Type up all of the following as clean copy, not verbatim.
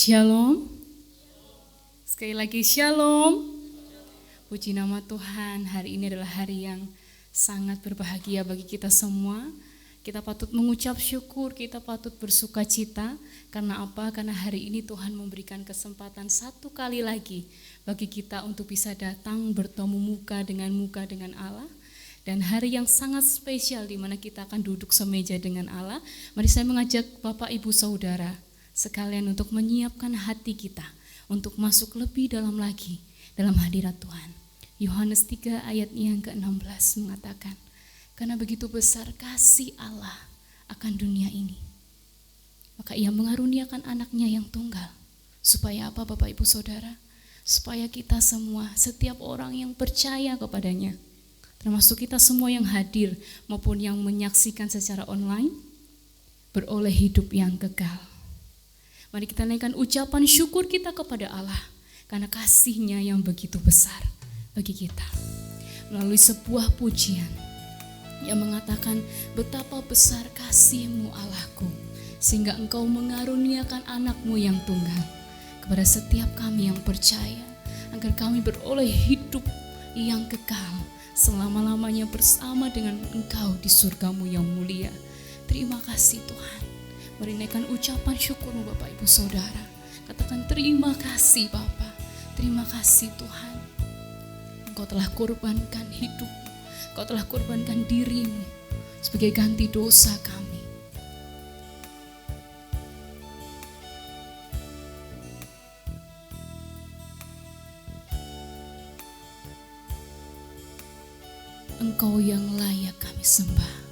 Shalom. Sekali lagi shalom. Puji nama Tuhan, hari ini adalah hari yang sangat berbahagia bagi kita semua. Kita patut mengucap syukur, kita patut bersuka cita. Karena apa? Karena hari ini Tuhan memberikan kesempatan satu kali lagi bagi kita untuk bisa datang bertemu muka dengan Allah. Dan hari yang sangat spesial di mana kita akan duduk semeja dengan Allah. Mari saya mengajak Bapak Ibu Saudara sekalian untuk menyiapkan hati kita untuk masuk lebih dalam lagi dalam hadirat Tuhan. Yohanes 3 ayat yang ke-16 mengatakan, karena begitu besar kasih Allah akan dunia ini, maka ia mengaruniakan anaknya yang tunggal. Supaya apa Bapak Ibu Saudara? Supaya kita semua, setiap orang yang percaya kepadanya, termasuk kita semua yang hadir maupun yang menyaksikan secara online, beroleh hidup yang kekal. Mari kita naikkan ucapan syukur kita kepada Allah karena kasih-Nya yang begitu besar bagi kita. Melalui sebuah pujian yang mengatakan betapa besar kasih-Mu Allahku, sehingga Engkau mengaruniakan anak-Mu yang tunggal kepada setiap kami yang percaya, agar kami beroleh hidup yang kekal selama-lamanya bersama dengan Engkau di surga-Mu yang mulia. Terima kasih Tuhan. Mari naikkan ucapan syukur-Mu Bapak Ibu Saudara. Katakan terima kasih Bapa, terima kasih Tuhan. Engkau telah korbankan hidup, Engkau telah korbankan diri-Mu sebagai ganti dosa kami. Engkau yang layak kami sembah.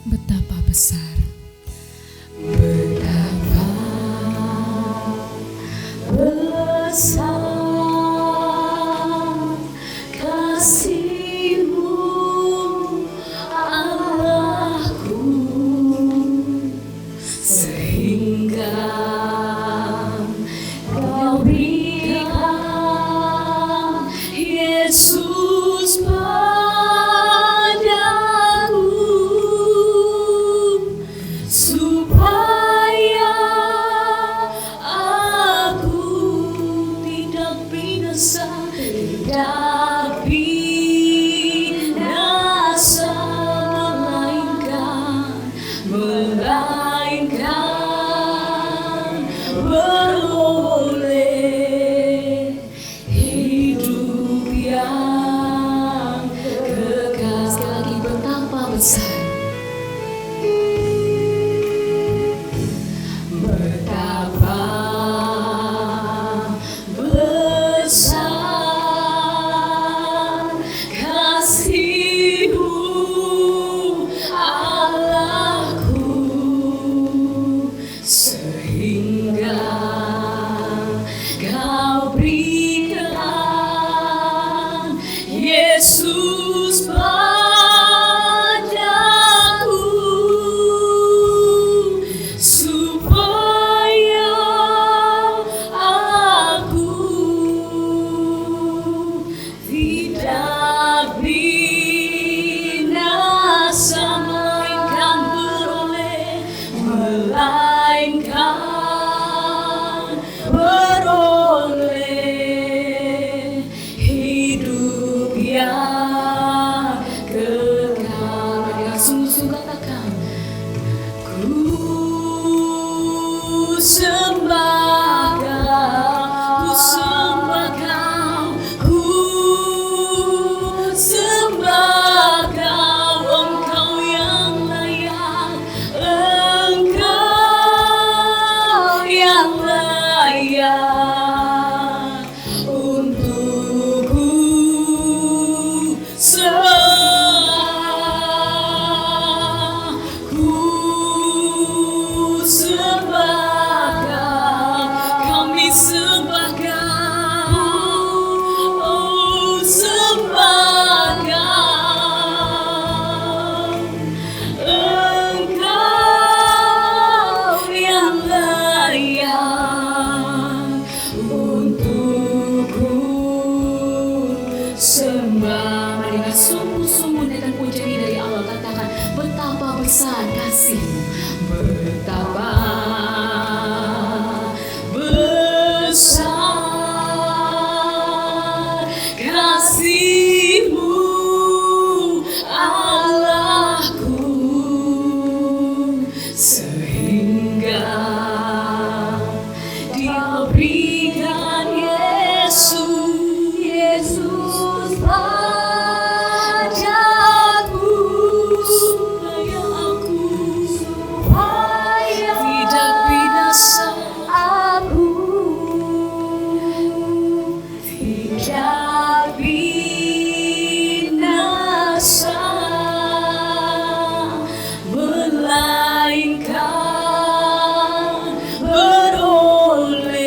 Betapa besar, betapa besar kasih-Mu Allahku, sehingga Kau berikan Yesus sehingga berikan Yesus, Yesus padaku, supaya tidak binasa, aku tidak binasa, melainkan beroleh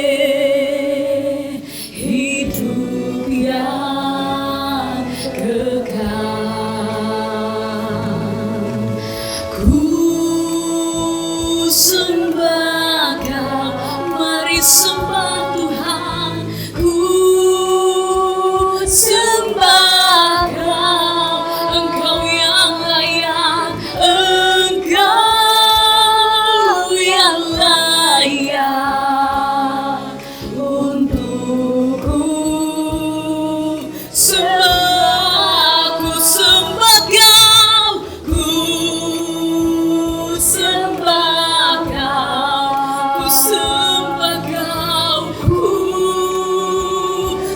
hidup yang kekal. Ku sembah Kau, mari sembah Tuhan. Ku sembah Kau, Engkau yang layak, Engkau yang layak untukku sembah. Ku sembah Kau, ku sembah Kau, ku sembah Kau, ku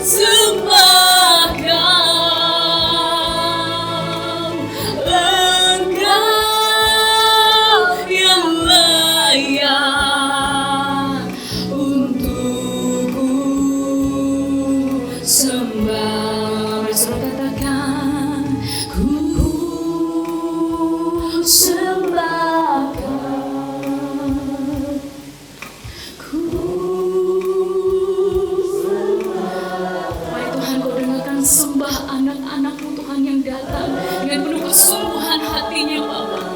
sembah Kau, Engkau yang layak untukku sembah. Bersama katakan, ku sembah Kau, ku sembah. Baik Tuhan, Kau dengarkan sembah anak-anak-Mu Tuhan yang datang dengan penuh kesungguhan hatinya Bapa.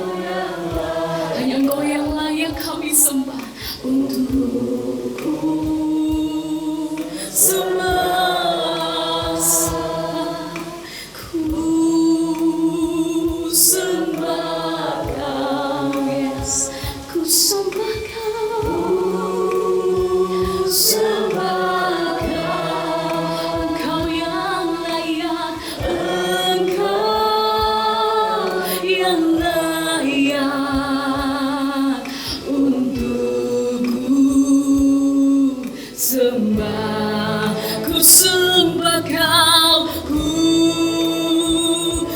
Hanya Engkau yang layak kami sembah. Untukku sembah, ku sembah Kau, yes, ku sembah Kau, sembah Kau, Engkau yang layak, Engkau yang layak untukku sembah. Ku sembah Kau, ku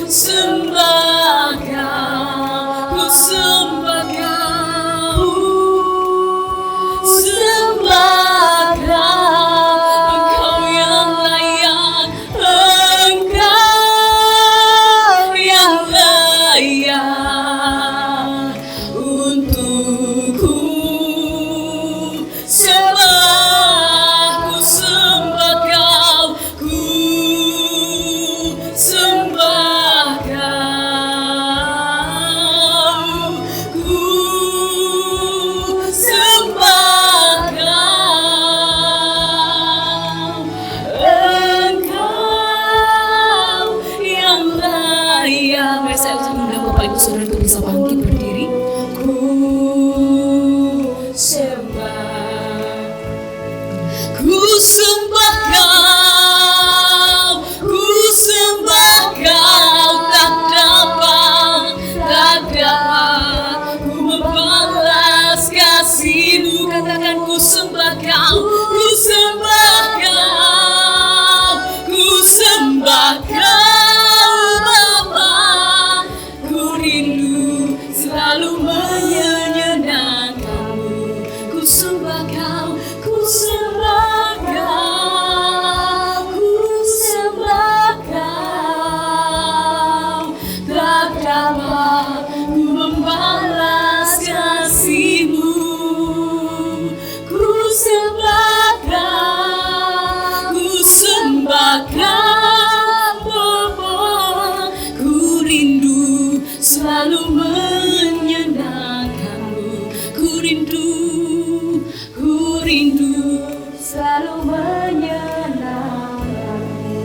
sembah Kau, ku sembah Kau, sembah Kau, Engkau yang layak, Engkau yang layak untukku sembah. Ku sembah Kau, ku sembah Kau, ku sembah Kau, Engkau yang layak. Mari saya undang Bapak Ibu Saudara untuk bisa bangkit berdiri. Ku sembah, ku sembah Kau, ku sembah Kau, tak dapat ku membalas kasih-Mu. Katakan, ku sembah Kau, ku sembah Kau, ku sembah Kau Bapa. Ku rindu selalu menyenangkan-Mu. Ku sembah Kau, ku sembah Kau, ku sembah Kau, tak dapat ku membalas kasih-Mu. Ku sembah Kau, ku sembah Kau Bapa. Ku rindu selalu menyenangkan-Mu. Ku rindu selalu menyenangkan-Mu.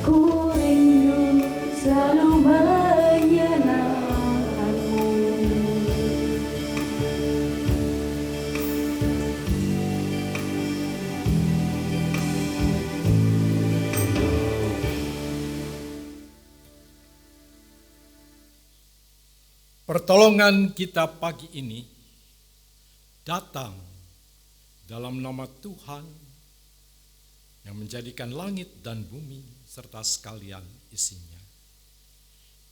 Ku rindu selalu menyenangkan-Mu. Pertolongan kita pagi ini datang Dalam nama Tuhan yang menjadikan langit dan bumi serta sekalian isinya.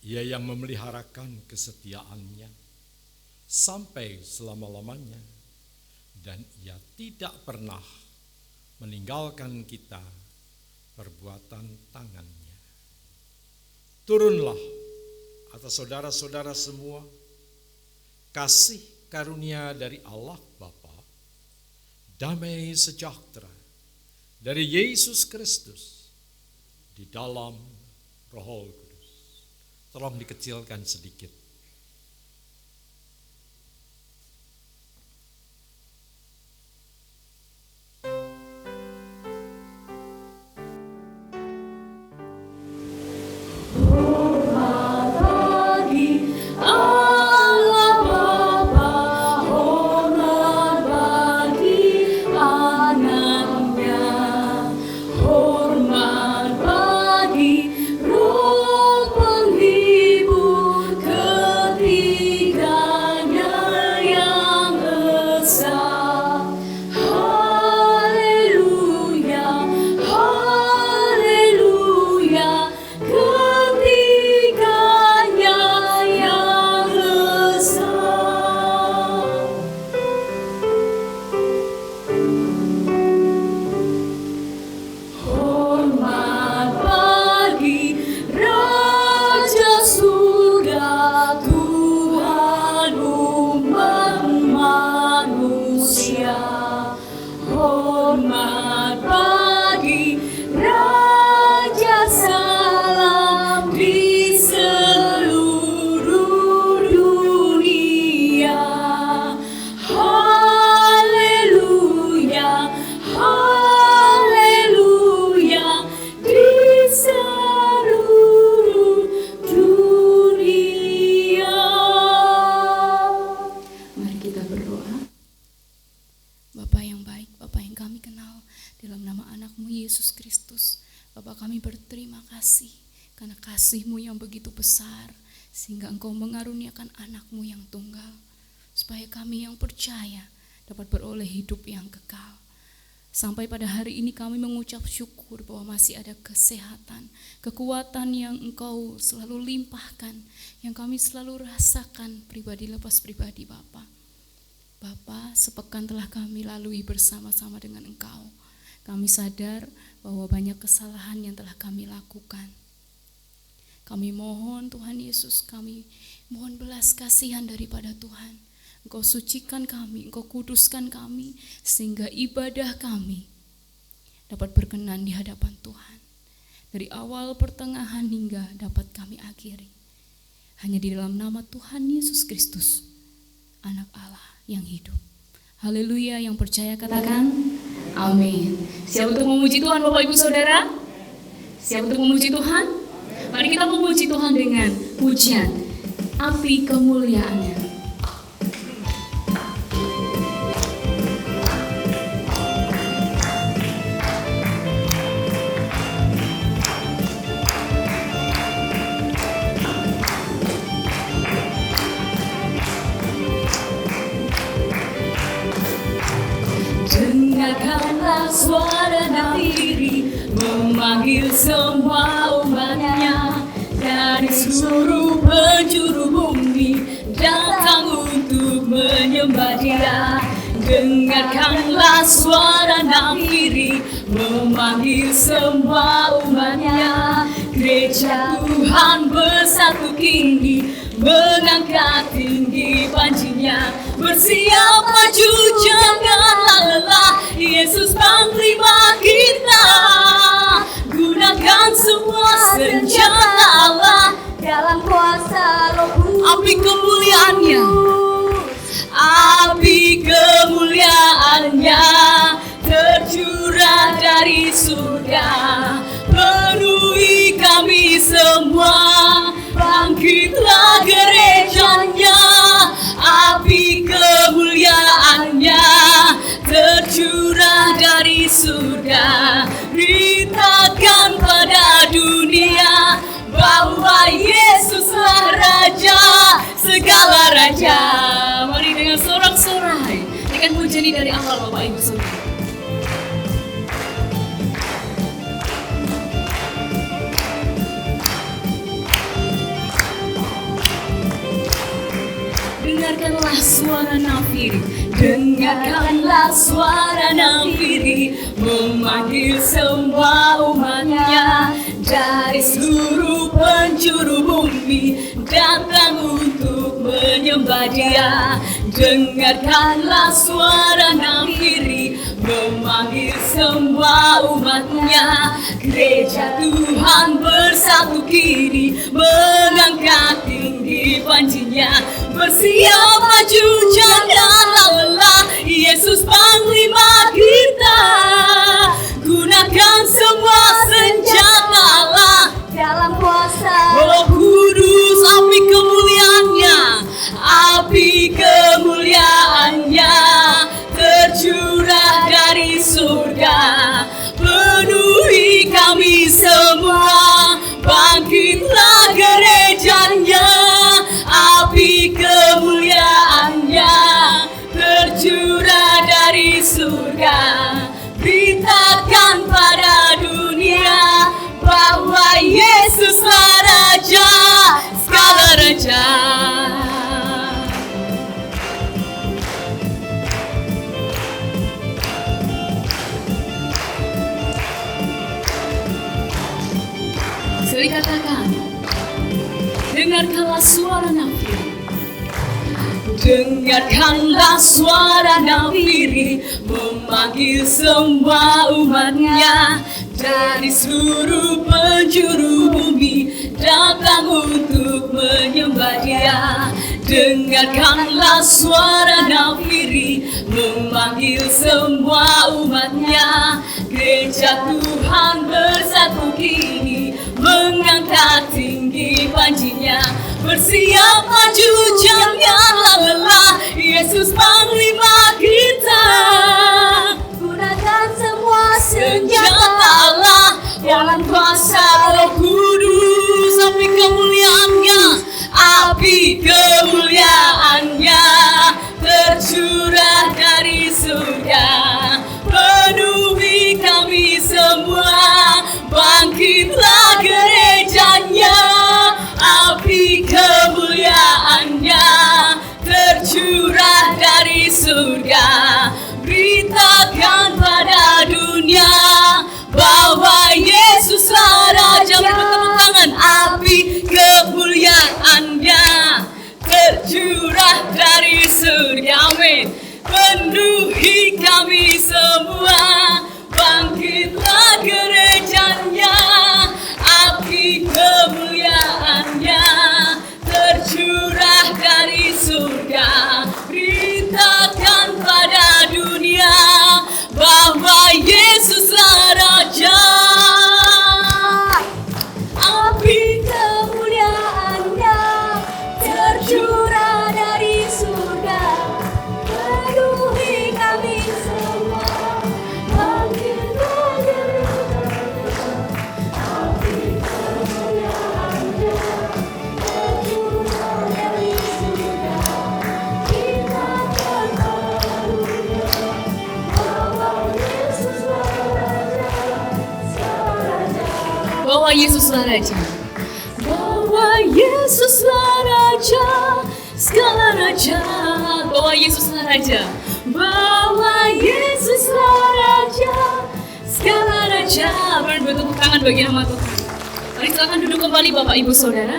Ia yang memeliharakan kesetiaannya sampai selama-lamanya, dan ia tidak pernah meninggalkan kita perbuatan tangannya. Turunlah atas saudara-saudara semua kasih karunia dari Allah Bapa, damai sejahtera dari Yesus Kristus di dalam Roh Kudus. Tolong dikecilkan sedikit. Kasih-Mu yang begitu besar, sehingga Engkau mengaruniakan anak-Mu yang tunggal, supaya kami yang percaya dapat beroleh hidup yang kekal. Sampai pada hari ini kami mengucap syukur bahwa masih ada kesehatan, kekuatan yang Engkau selalu limpahkan, yang kami selalu rasakan pribadi lepas pribadi Bapa. Bapa, sepekan telah kami lalui bersama-sama dengan Engkau. Kami sadar bahwa banyak kesalahan yang telah kami lakukan. Kami mohon Tuhan Yesus, kami mohon belas kasihan daripada Tuhan. Engkau sucikan kami, Engkau kuduskan kami, sehingga ibadah kami dapat berkenan di hadapan Tuhan. Dari awal, pertengahan, hingga dapat kami akhiri. Hanya di dalam nama Tuhan Yesus Kristus, Anak Allah yang hidup. Haleluya, yang percaya katakan amin. Siap untuk memuji Tuhan Bapak Ibu Saudara? Siap untuk memuji Tuhan? Mari kita memuji Tuhan dengan pujian Api Kemuliaan-Nya. Dengarkanlah suara Nabi memanggil semua umatnya dari seluruh penjuru bumi datang untuk menyembah Dia. Dengarkanlah suara Nabi memanggil semua umatnya. Gereja Tuhan bersatu kini mengangkat tinggi panjinya, bersiap maju janganlah lelah, Yesus Panglima kita. Gunakan semua senjata Allah dalam kuasa Roh Kudus. Api kemuliaan-Nya, api kemuliaan-Nya tercurah dari surga, penuhi kami semua. Bangkitlah gerejanya, api kemuliaan-Nya tercurah dari surga. Beritakan pada dunia bahwa Yesuslah Raja segala raja. Mari dengan sorak-sorai naikkan pujian ini dari awal Bapak Ibu Saudara. Dengarkanlah suara nafiri, dengarkanlah suara nafiri, memanggil semua umatnya dari seluruh penjuru bumi, datang untuk menyembah Dia. Dengarkanlah suara nafiri, memanggil semua umatnya, gereja Tuhan bersatu kini, mengangkat tinggi panjinya, bersiap maju janganlah lelah, Yesus Panglima kita. Gunakan semua senjata Allah dalam kuasa Roh Kudus, api kemuliaannya, api kemuliaannya tercurah dari surga, penuhi kami semua, bangkitlah gerejanya, api kemuliaannya tercurah dari surga. Beritakan pada dunia bahwa Yesuslah Raja segala raja. Sekali katakan, dengarkanlah suara nafiri. Dengarkanlah suara nafiri, memanggil semua umatnya dari seluruh penjuru bumi, datang untuk menyembah Dia. Dengarkanlah suara nafiri, memanggil semua umatnya, gereja Tuhan bersatu kini, mengangkat tinggi panjinya, bersiap maju janganlah lelah, Yesus Panglima kita. Gunakan semua senjata Allah dalam kuasa Roh Kudus, api kemuliaannya, api kemuliaannya tercurah dari surga, penuhi kami semua, bangkitlah gerejanya, api kemuliaannya tercurah dari surga. Beritakan pada dunia bahwa Yesuslah Raja. Bertepuk tangan, api kemuliaannya tercurah dari surga. Amin. Penuhi kami semua, bangkitlah gerejanya, api kemuliaannya tercurah dari surga. Beritakan pada dunia bahwa Yesuslah Raja. Api kemuliaannya tercurah dari surga, penuhi kami semua, bangkitlah gerejanya, api kemuliaannya tercurah dari surga. Kita berdoa bahwa Yesuslah Raja, bahwa Yesuslah Raja, bahwa Yesuslah Raja segala raja, bahwa Yesuslah Raja, bahwa Yesuslah Raja segala raja. Bertepuk tangan bagi nama Tuhan. Mari silakan duduk kembali Bapak Ibu Saudara.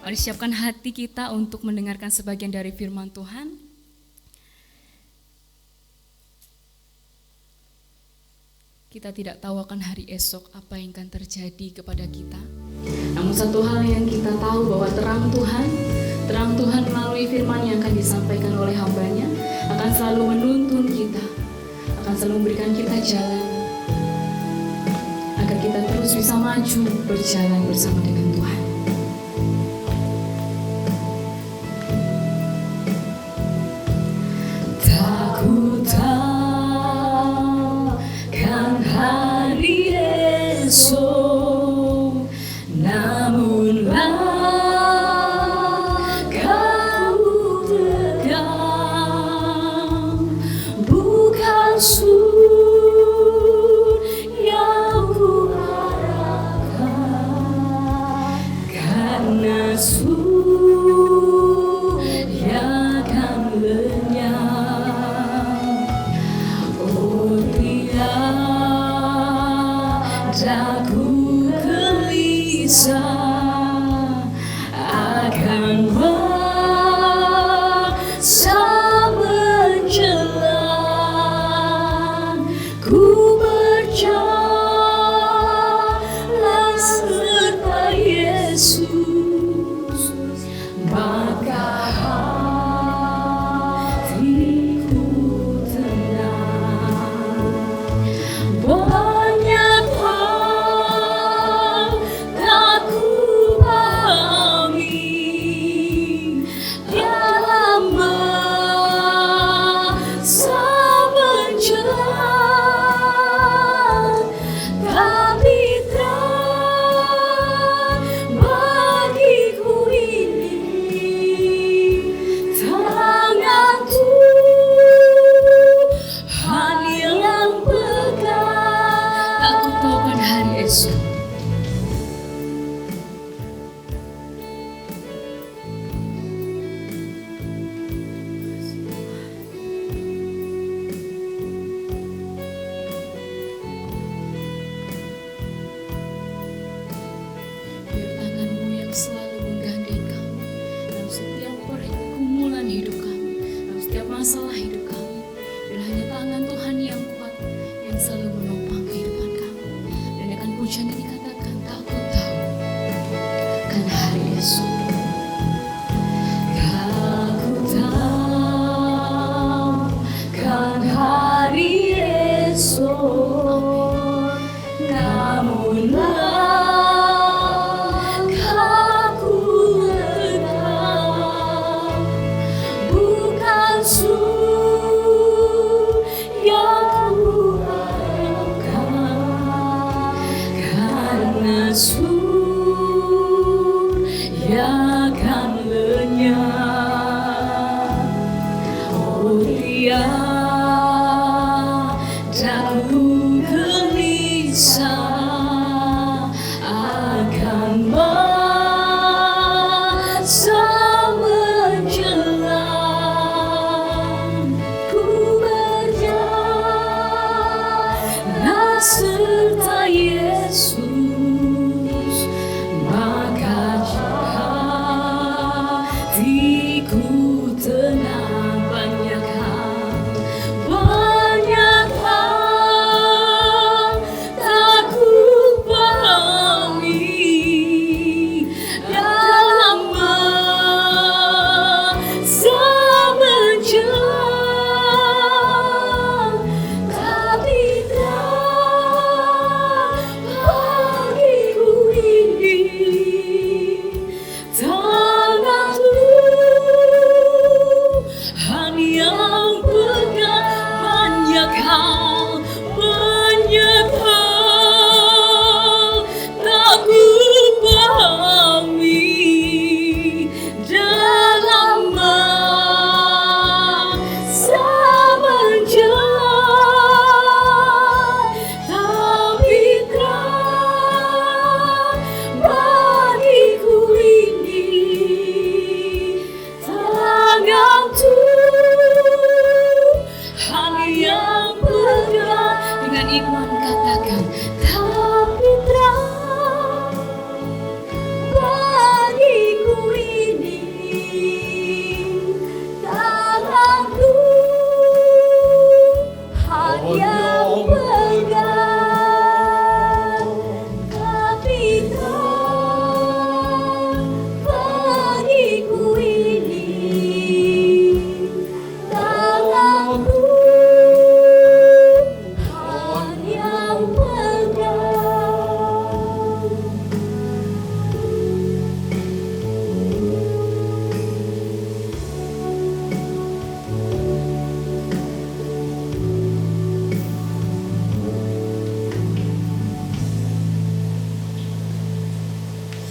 Mari siapkan hati kita untuk mendengarkan sebagian dari firman Tuhan. Kita tidak tahu akan hari esok apa yang akan terjadi kepada kita. Namun satu hal yang kita tahu bahwa terang Tuhan melalui firman yang akan disampaikan oleh hamba-Nya akan selalu menuntun kita, akan selalu memberikan kita jalan agar kita terus bisa maju berjalan bersama dengan Tuhan. Takutkan hari esok, namun langkahmu tegar,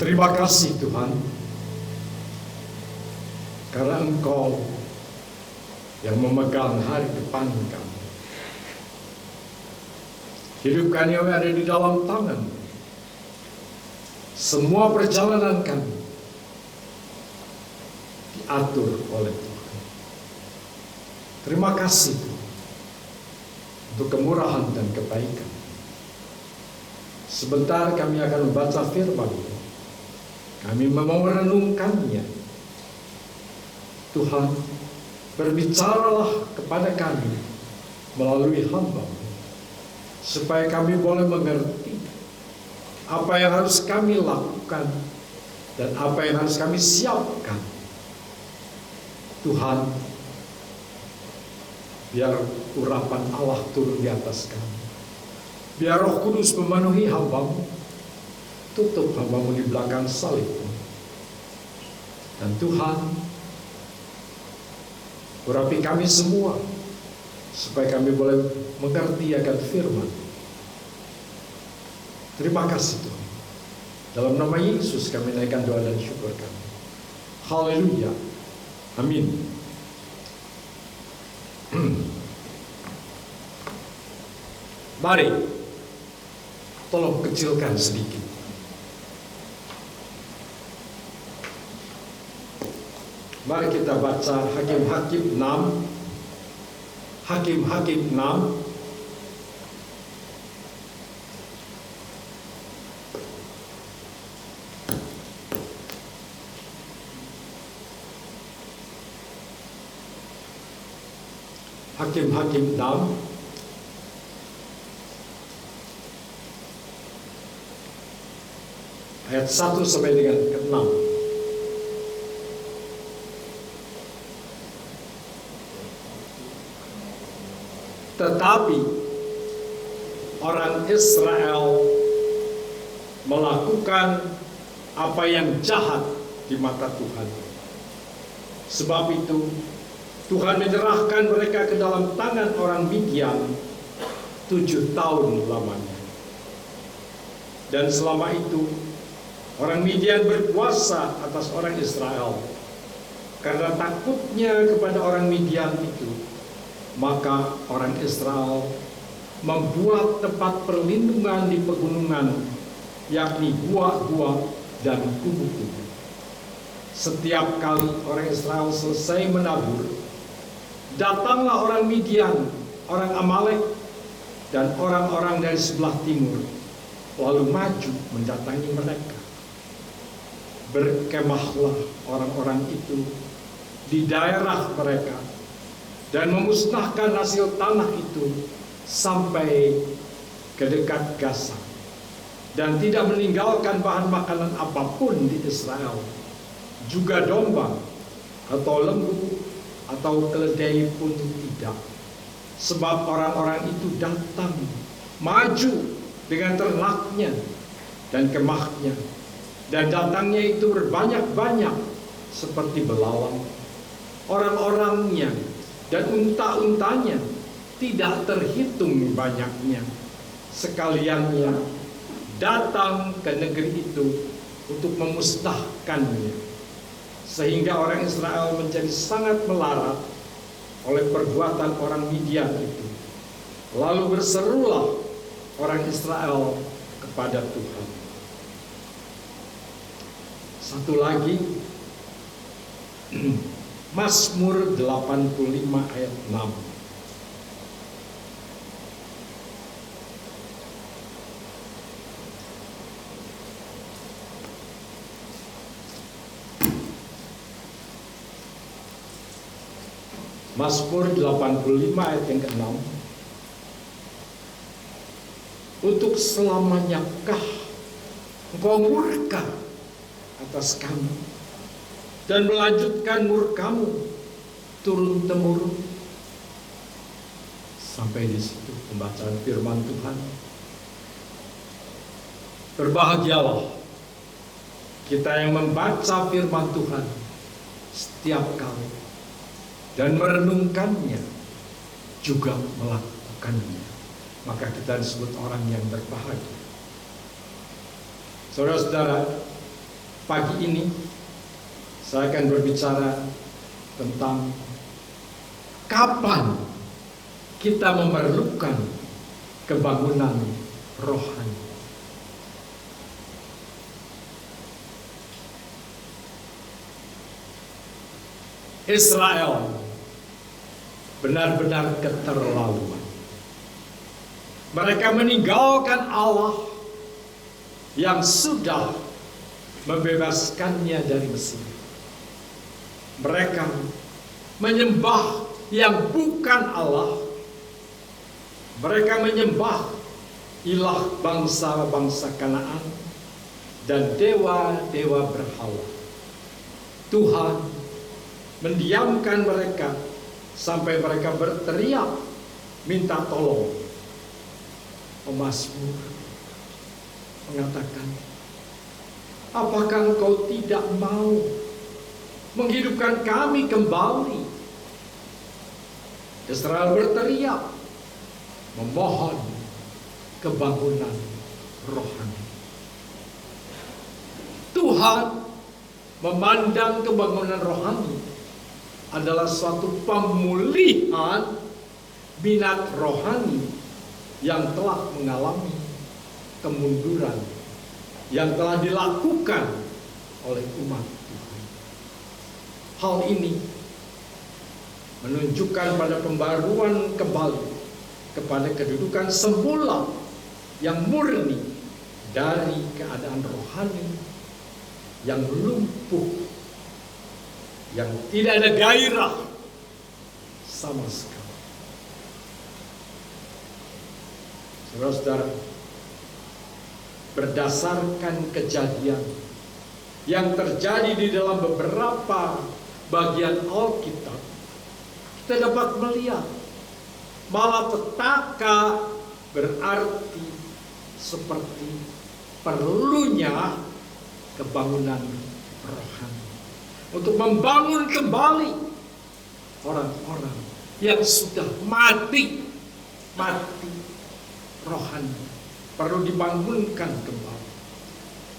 Terima kasih Tuhan, karena Engkau yang memegang hari depan kami. Hidup kami ada di dalam tangan. Semua perjalanan kami diatur oleh Tuhan. Terima kasih Tuhan untuk kemurahan dan kebaikan. Sebentar kami akan membaca firman. Kami mau merenungkannya. Tuhan, berbicaralah kepada kami melalui hamba-Mu, supaya kami boleh mengerti apa yang harus kami lakukan dan apa yang harus kami siapkan. Tuhan, biar urapan Allah turun di atas kami. Biar Roh Kudus memenuhi hamba-Mu. Tutup hamba-Mu di belakang salib. Dan Tuhan, urapi kami semua, supaya kami boleh mengerti akan firman. Terima kasih Tuhan. Dalam nama Yesus kami naikkan doa dan syukur kami. Haleluya. Amin. Mari, tolong kecilkan sedikit. Mari kita baca Hakim-Hakim 6. Hakim-Hakim 6. Hakim-Hakim 6. Ayat 1 sampai dengan ke-6. Tetapi orang Israel melakukan apa yang jahat di mata Tuhan. Sebab itu Tuhan menyerahkan mereka ke dalam tangan orang Midian 7 tahun lamanya. Dan selama itu orang Midian berkuasa atas orang Israel. Karena takutnya kepada orang Midian itu, maka orang Israel membuat tempat perlindungan di pegunungan, yakni gua-gua dan kubu-kubu. Setiap kali orang Israel selesai menabur, datanglah orang Midian, orang Amalek, dan orang-orang dari sebelah timur, lalu maju mendatangi mereka. Berkemahlah orang-orang itu di daerah mereka, dan memusnahkan hasil tanah itu sampai ke dekat Gaza, dan tidak meninggalkan bahan makanan apapun di Israel, juga domba atau lembu atau keledai pun tidak. Sebab orang-orang itu datang maju dengan ternaknya dan kemahnya, dan datangnya itu berbanyak-banyak seperti belalang. Orang-orangnya dan unta-untanya tidak terhitung banyaknya. Sekaliannya datang ke negeri itu untuk memusnahkannya. Sehingga orang Israel menjadi sangat melarat oleh perbuatan orang Midian itu. Lalu berserulah orang Israel kepada Tuhan. Satu lagi, Mazmur 85 ayat 6. Mazmur 85 ayat yang ke-6. Untuk selamanyakah engkau murka atas kami dan melanjutkan murkamu turun-temurun? Sampai di situ pembacaan firman Tuhan. Berbahagialah kita yang membaca firman Tuhan setiap kali dan merenungkannya, juga melakukannya. Maka kita disebut orang yang berbahagia. Saudara-saudara, pagi ini saya akan berbicara tentang kapan kita memerlukan kebangunan rohani. Israel benar-benar keterlaluan. Mereka meninggalkan Allah yang sudah membebaskannya dari Mesir. Mereka menyembah yang bukan Allah. Mereka menyembah ilah bangsa-bangsa Kanaan dan dewa-dewa berhala. Tuhan mendiamkan mereka sampai mereka berteriak minta tolong. Pemazmur mengatakan, apakah engkau tidak mau menghidupkan kami kembali? Israel berteriak, memohon kebangunan rohani. Tuhan memandang kebangunan rohani adalah suatu pemulihan minat rohani yang telah mengalami kemunduran yang telah dilakukan oleh umat Tuhan. Hal ini menunjukkan pada pembaruan kembali kepada kedudukan semula yang murni dari keadaan rohani yang lumpuh, yang tidak ada gairah sama sekali. Saudara-saudara, berdasarkan kejadian yang terjadi di dalam beberapa bagian Alkitab, kita dapat melihat malapetaka berarti seperti perlunya kebangunan rohani untuk membangun kembali orang-orang yang sudah mati rohani, perlu dibangunkan kembali.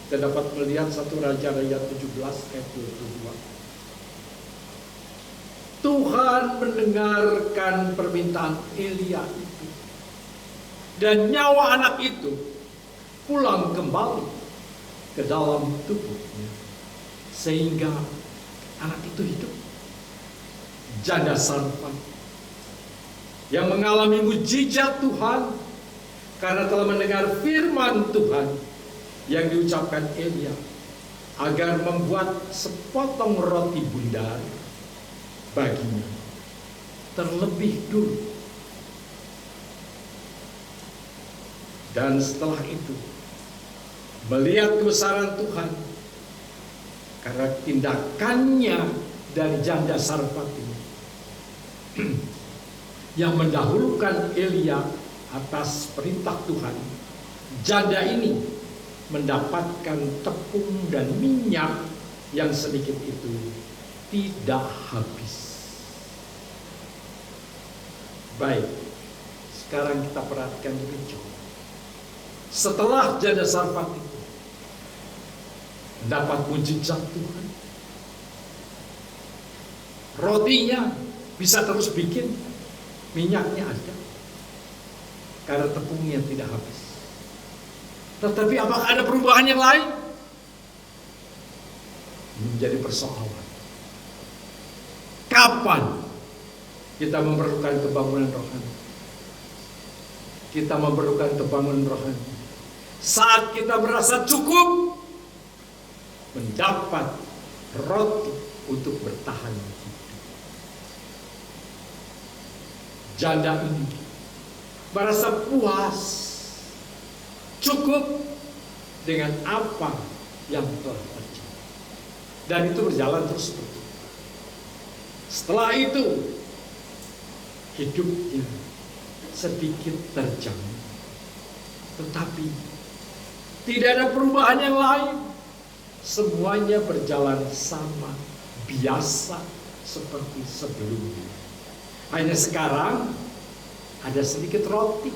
Kita dapat melihat 1 Raja-Raja 17 ayat 22. Tuhan mendengarkan permintaan Elia itu, dan nyawa anak itu pulang kembali ke dalam tubuhnya, sehingga anak itu hidup. Janda Sarfat yang mengalami mujizat Tuhan karena telah mendengar firman Tuhan yang diucapkan Elia agar membuat sepotong roti bundar baginya terlebih dulu. Dan setelah itu melihat kebesaran Tuhan karena tindakannya dari janda Sarfat ini yang mendahulukan Elia atas perintah Tuhan, janda ini mendapatkan tepung dan minyak yang sedikit itu tidak habis. Baik, sekarang kita perhatikan lebih jauh. Setelah janda Sarfat itu mendapat mujizat Tuhan, rotinya bisa terus bikin, minyaknya ada, karena tepungnya tidak habis. Tetapi apakah ada perubahan yang lain? Menjadi persoalan. Kapan kita memerlukan kebangunan rohani? Kita memerlukan kebangunan rohani saat kita merasa cukup mendapat roti untuk bertahan hidup. Janda ini merasa puas, cukup dengan apa yang telah terjadi, dan itu berjalan terus seperti itu. Setelah itu hidupnya sedikit terjamin, tetapi tidak ada perubahan yang lain. Semuanya berjalan sama, biasa seperti sebelumnya. Hanya sekarang ada sedikit roti.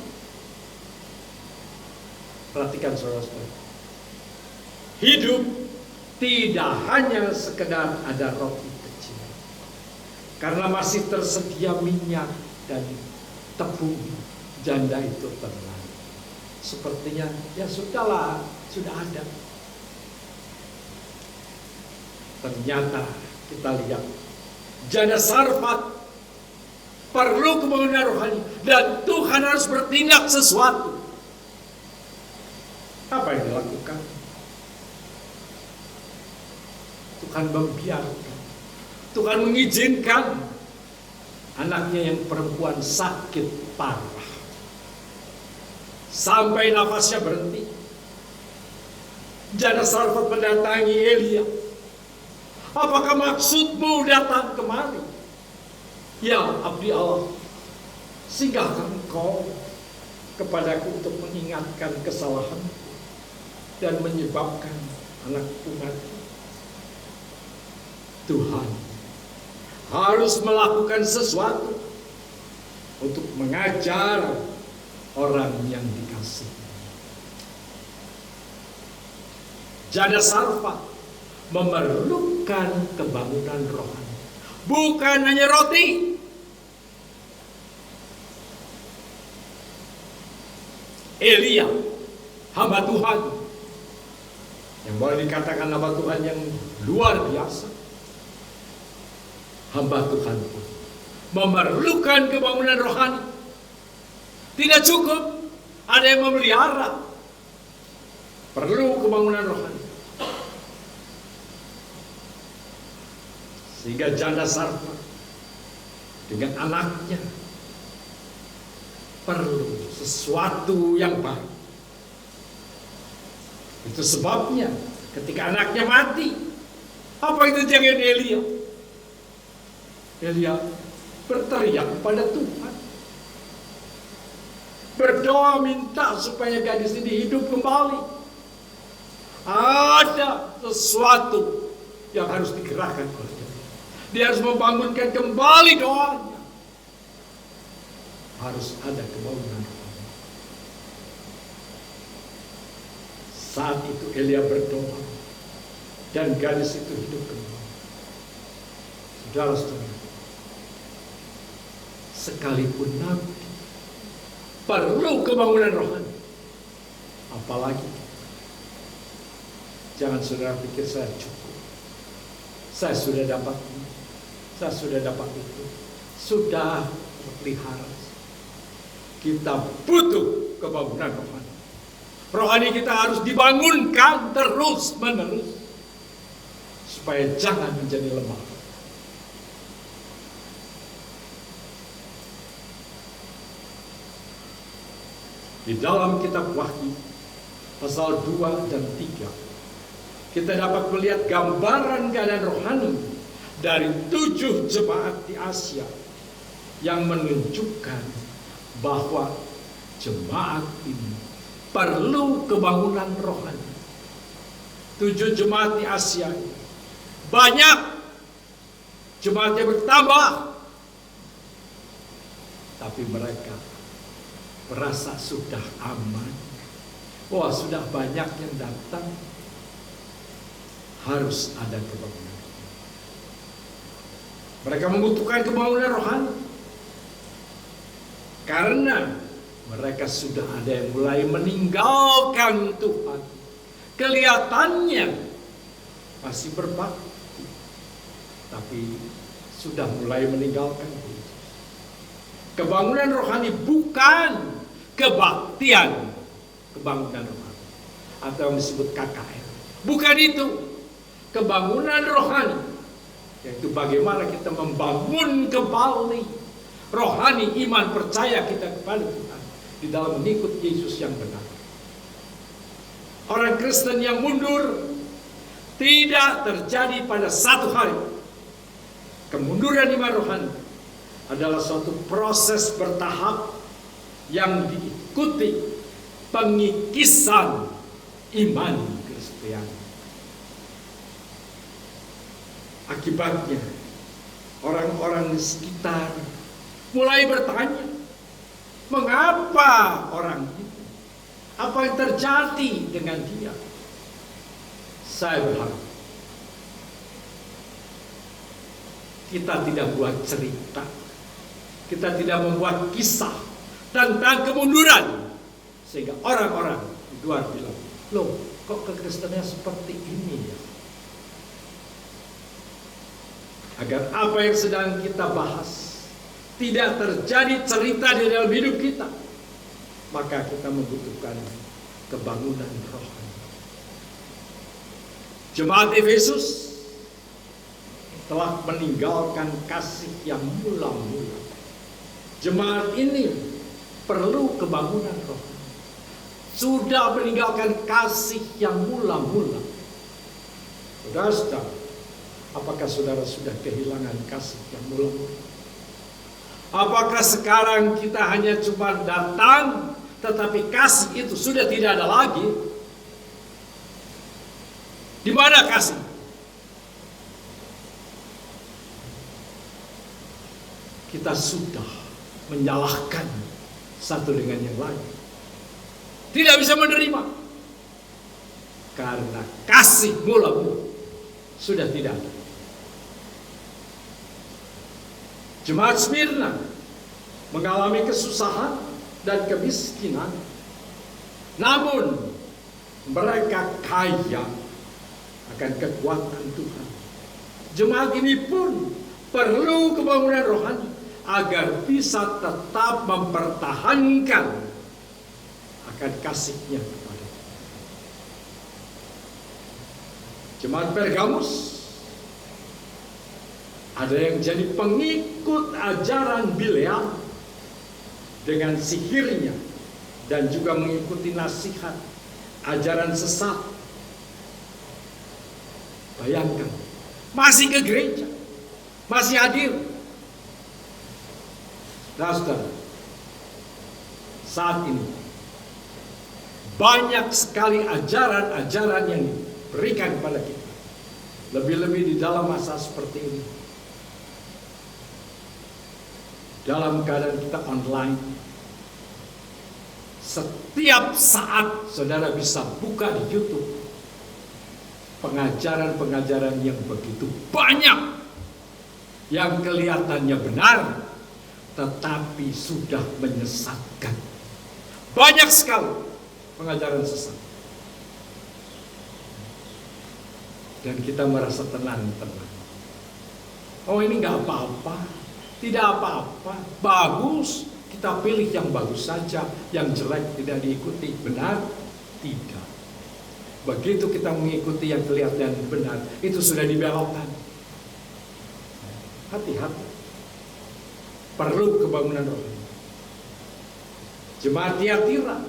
Perhatikan saudara-saudara, hidup tidak hanya sekedar ada roti kecil, karena masih tersedia minyak dan tepung. Janda itu tenang. sepertinya ya sudahlah, sudah ada. Ternyata kita lihat Janda Sarfat perlu kebangunan rohani dan Tuhan harus bertindak sesuatu. Apa yang dilakukan? Tuhan membiarkan, Tuhan mengizinkan anaknya yang perempuan sakit parah sampai nafasnya berhenti. Janda Sarfat mendatangi Elia. Apakah maksudmu datang kemari? Ya abdi Allah, singgahkan engkau kepadaku untuk mengingatkan kesalahan dan menyebabkan anakku mati. Tuhan harus melakukan sesuatu untuk mengajar orang yang dikasihi. Janda Sarfat memerlukan kebangunan rohani, bukan hanya roti. Elia, hamba Tuhan, yang boleh dikatakan hamba Tuhan yang luar biasa. Hamba Tuhan pun memerlukan kebangunan rohani. Tidak cukup ada yang memelihara, perlu kebangunan rohani. Sehingga Janda Sarfat dengan anaknya perlu sesuatu yang baru. Itu sebabnya ketika anaknya mati, apa itu jangan Elia? Elia berteriak kepada Tuhan, berdoa minta supaya gadis ini hidup kembali. Ada sesuatu yang harus digerakkan oleh dia. Dia harus membangunkan kembali doanya. Harus ada kebangunan. Saat itu Elia berdoa dan gadis itu hidup kembali. Saudara-saudara, sekalipun nabi perlu kebangunan rohani, apalagi jangan saudara pikir saya cukup, saya sudah dapat ini, saya sudah dapat itu, sudah terpelihara. Kita butuh kebangunan rohani. Rohani kita harus dibangunkan terus menerus supaya jangan menjadi lemah. Di dalam kitab Wahyu pasal 2 dan 3 kita dapat melihat gambaran keadaan rohani dari 7 jemaat di Asia yang menunjukkan bahwa jemaat ini perlu kebangunan rohani. 7 jemaat di Asia ini banyak jemaatnya bertambah, tapi mereka merasa sudah aman. Wah, sudah banyak yang datang. Harus ada kebangunan. Mereka membutuhkan kebangunan rohani karena mereka sudah ada yang mulai meninggalkan Tuhan. Kelihatannya masih berbakti, tapi sudah mulai meninggalkan Tuhan. Kebangunan rohani bukan kebaktian, kebangunan rohani atau yang disebut KKR. Bukan itu. Kebangunan rohani yaitu bagaimana kita membangun kembali rohani iman percaya kita kepada Tuhan di dalam mengikut Yesus yang benar. Orang Kristen yang mundur tidak terjadi pada satu hari. Kemunduran iman rohani adalah suatu proses bertahap yang diikuti pengikisan iman Kristiani. Akibatnya orang-orang di sekitar mulai bertanya, mengapa orang itu? Apa yang terjadi dengan dia? Saya berharap kita tidak buat cerita, kita tidak membuat kisah tentang kemunduran Sehingga orang-orang di luar bilang, loh kok kekristenan seperti ini ya? Agar apa yang sedang kita bahas tidak terjadi cerita di dalam hidup kita, maka kita membutuhkan kebangunan rohani. Jemaat Efesus telah meninggalkan kasih yang mula-mula. Jemaat ini perlu kebangunan rohani. Sudah meninggalkan kasih yang mula-mula. Saudara, apakah saudara sudah kehilangan kasih yang mula-mula? Apakah sekarang kita hanya cuma datang, tetapi kasih itu sudah tidak ada lagi? Di mana kasih? Kita sudah menyalahkan satu dengan yang lain. Tidak bisa menerima. Karena kasih mula-mula sudah tidak ada. Jemaat Smyrna mengalami kesusahan dan kemiskinan, namun mereka kaya akan kekuatan Tuhan. Jemaat ini pun perlu kebangunan rohani agar bisa tetap mempertahankan akan kasihnya kepada Tuhan. Jemaat Pergamus ada yang jadi pengikut ajaran Bileam dengan sihirnya dan juga mengikuti nasihat ajaran sesat. Bayangkan, masih ke gereja, masih hadir. Saudara, saat ini banyak sekali ajaran-ajaran yang diberikan kepada kita. Lebih-lebih di dalam masa seperti ini. Dalam keadaan kita online, setiap saat saudara bisa buka di YouTube pengajaran-pengajaran yang begitu banyak, yang kelihatannya benar, tetapi sudah menyesatkan. Banyak sekali pengajaran sesat. Dan kita merasa tenang-tenang. Oh, ini nggak apa-apa. Tidak apa-apa, bagus, kita pilih yang bagus saja, yang jelek tidak diikuti. Benar? Tidak. Begitu kita mengikuti yang kelihatan benar, itu sudah dibelokkan. Hati-hati. Perlu kebangunan rohani. Jemaat Tiatira,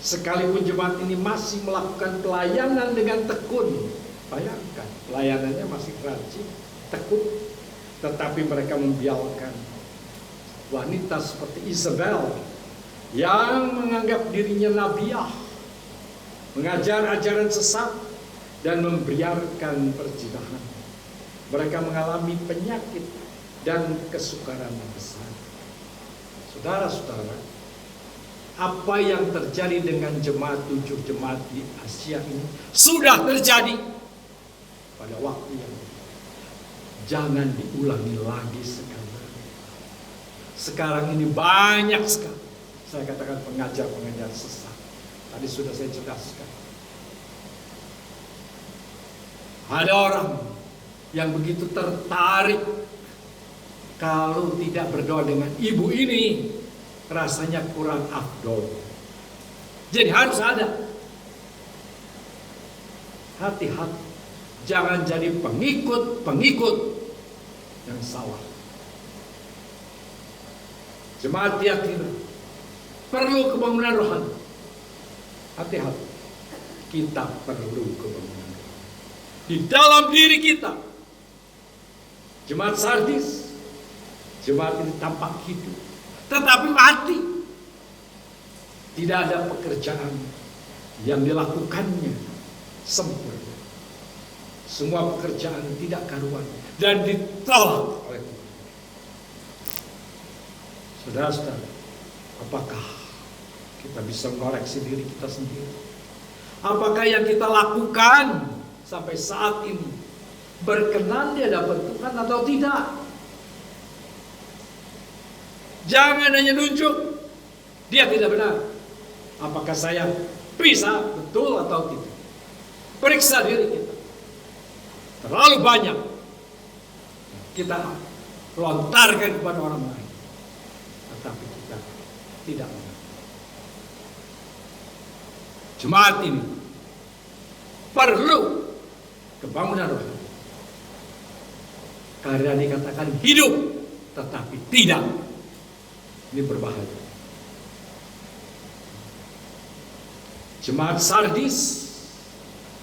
sekalipun jemaat ini masih melakukan pelayanan dengan tekun, bayangkan, pelayanannya masih rajin, tekun, tetapi mereka membiarkan wanita seperti Isabel yang menganggap dirinya nabiah, mengajar ajaran sesat, dan membiarkan perzinahan. Mereka mengalami penyakit dan kesukaran yang besar. Saudara-saudara, apa yang terjadi dengan jemaat 7 jemaat di Asia ini sudah terjadi pada waktu yang jangan diulangi lagi sekarang. Sekarang ini banyak sekali, saya katakan, pengajar-pengajar sesat. Tadi sudah saya jelaskan. Ada orang yang begitu tertarik kalau tidak berdoa dengan ibu ini, rasanya kurang afdol. Jadi harus ada. Hati-hati, jangan jadi pengikut yang salah. Jemaat Tiatira perlu kebangunan rohani. Hati-hati, kita perlu kebangunan rohani di dalam diri kita. Jemaat Sardis, jemaat ini tampak hidup, tetapi mati. Tidak ada pekerjaan yang dilakukannya sempurna. Semua pekerjaan tidak karuan dan ditolak oleh Tuhan. Saudara-saudara, apakah kita bisa mengoreksi diri kita sendiri? Apakah yang kita lakukan sampai saat ini berkenan di hadapan Tuhan atau tidak? Jangan hanya nunjuk dia tidak benar. Apakah saya bisa betul atau tidak? Periksa diri kita. Terlalu banyak kita lontarkan kepada orang lain, tetapi kita tidak mengerti. Jemaat ini perlu kebangunan rohani. Karena dikatakan hidup, tetapi tidak. Ini berbahaya. Jemaat Sardis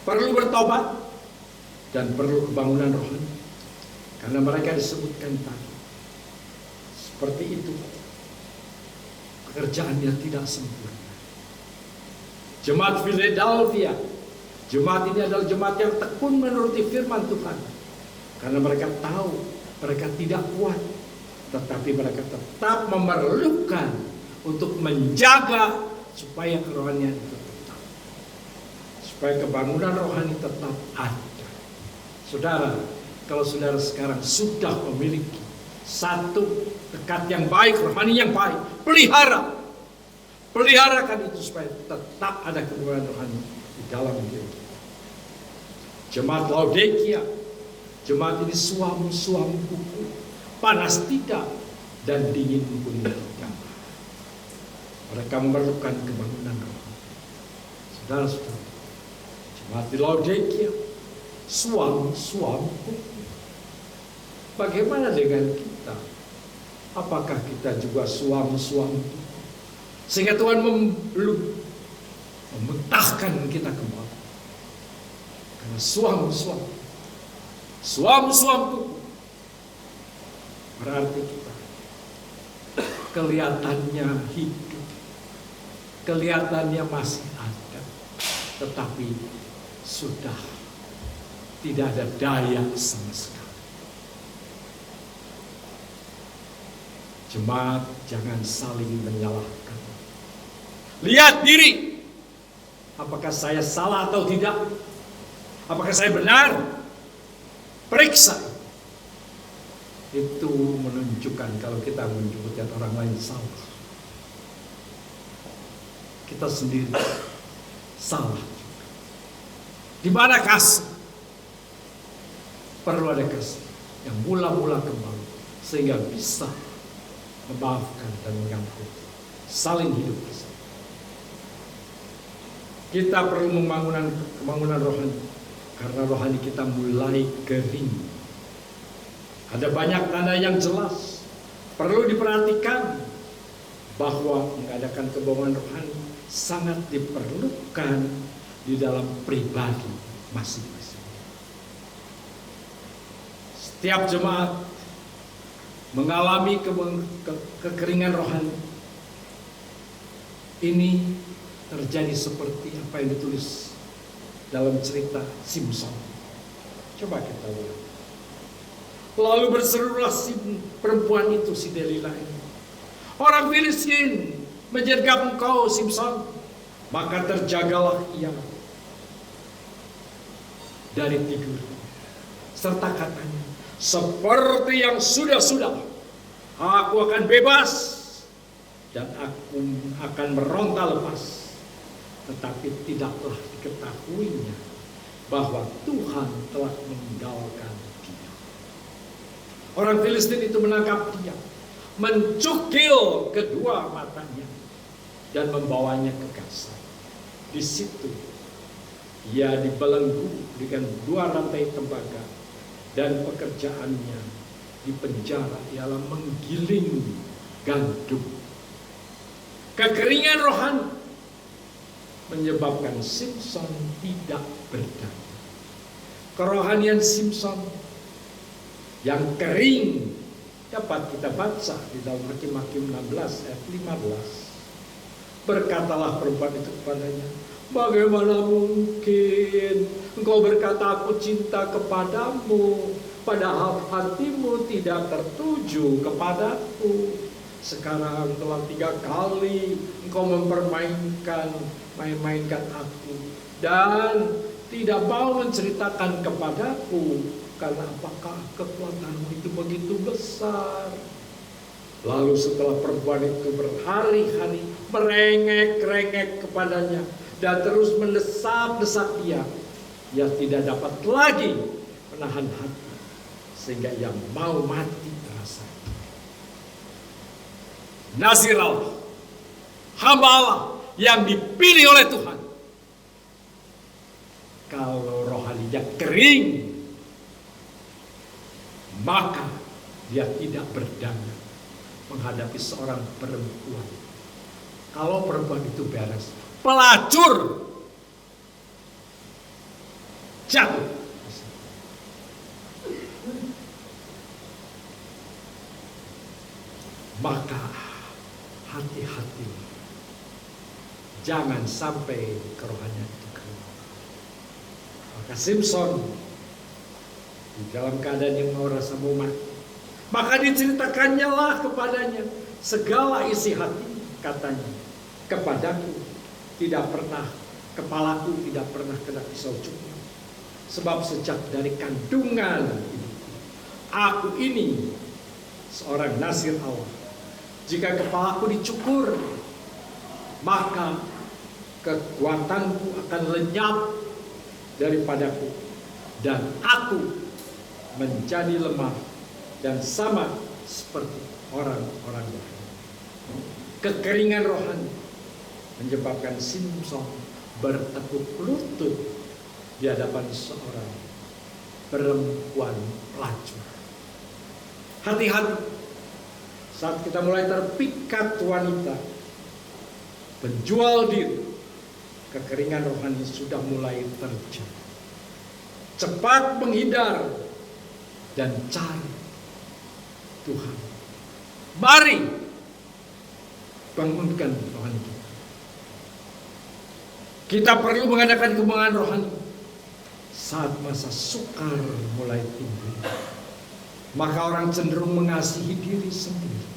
perlu bertobat dan perlu kebangunan rohani, karena mereka disebutkan tadi seperti itu, pekerjaannya tidak sempurna. Jemaat Philadelphia, jemaat ini adalah jemaat yang tekun menuruti firman Tuhan, karena mereka tahu mereka tidak kuat, tetapi mereka tetap memerlukan untuk menjaga supaya kerohanian itu tetap, supaya kebangunan rohani tetap ada. Saudara, kalau saudara sekarang sudah memiliki satu tekad yang baik, rohani yang baik, peliharakan itu supaya tetap ada kebangunan rohani di dalam diri. Jemaat Laodikia, jemaat ini suam-suam kuku, panas tidak dan dingin pun tidak. Mereka memerlukan kebangunan rohani. Saudara-saudara, jemaat di Laodikia, suam-suam kuku. Bagaimana dengan kita? Apakah kita juga suam-suam kuku? Sehingga Tuhan mementahkan kita kembali. Karena suam-suam kuku berarti kita kelihatannya hidup, kelihatannya masih ada, tetapi sudah tidak ada daya sama sekali. Jemaat, jangan saling menyalahkan. Lihat diri, apakah saya salah atau tidak? Apakah saya benar? Periksa. Itu menunjukkan kalau kita menyebutkan orang lain salah, kita sendiri salah juga. Di mana kasih? Perlu ada kasih yang mula-mula kembali, sehingga bisa memaafkan dan mengampuni, saling hidup bersama. Kita perlu kebangunan rohani, karena rohani kita mulai kering. Ada banyak tanda yang jelas, perlu diperhatikan bahwa mengadakan kebangunan rohani sangat diperlukan di dalam pribadi masing-masing. Setiap jemaat mengalami kekeringan rohani. Ini terjadi seperti apa yang ditulis dalam cerita Simson. Coba kita lihat. Lalu berserulah si perempuan itu, si Delilah ini, orang Filistin menjergap engkau, Simson. Maka terjagalah ia dari tidur, serta katanya, seperti yang sudah-sudah, aku akan bebas dan aku akan meronta lepas. Tetapi tidaklah diketahuinya bahwa Tuhan telah meninggalkan dia. Orang Filistin itu menangkap dia, mencukil kedua matanya dan membawanya ke Gaza. Di situ ia dibelenggu dengan 2 rantai tembaga, dan pekerjaannya di penjara ialah menggiling gandum. Kekeringan rohani menyebabkan Simson tidak berdaya. Kerohanian Simson yang kering dapat kita baca di dalam Hakim-Hakim 16 ayat 15. Berkatalah perempuan itu kepadanya, bagaimana mungkin engkau berkata aku cinta kepadamu, padahal hatimu tidak tertuju kepadaku. Sekarang telah 3 kali engkau mempermainkan aku dan tidak mau menceritakan kepadaku, karena apakah kekuatanmu itu begitu besar? Lalu setelah perempuan itu berhari-hari merengek-rengek kepadanya dan terus mendesak-desak dia tidak dapat lagi menahan hati sehingga ia mau mati rasanya. Nazir Allah, hamba Allah yang dipilih oleh Tuhan. Kalau rohaninya kering, maka dia tidak berdaya menghadapi seorang perempuan. Kalau perempuan itu beres, pelacur, jatuh. Maka hati-hati, jangan sampai kerohanian itu keluar. Maka Simpson di dalam keadaan yang mau rasa mau mati, maka diceritakannya lah kepadanya segala isi hati, katanya, kepadaku tidak pernah, kepalaku tidak pernah kena pisau cukur, sebab sejak dari kandungan aku ini seorang nazir Allah. Jika kepalaku dicukur, maka kekuatanku akan lenyap daripadaku dan aku menjadi lemah dan sama seperti orang-orang lain. Kekeringan rohani menyebabkan Simpson bertekuk lutut di hadapan seorang perempuan pelacur. Hati-hati saat kita mulai terpikat wanita penjual diri, kekeringan rohani sudah mulai terjadi. Cepat menghindar dan cari Tuhan. Mari bangunkan rohani kita. Kita perlu mengadakan kembangan rohani saat masa sukar mulai timbul. Maka orang cenderung mengasihi diri sendiri.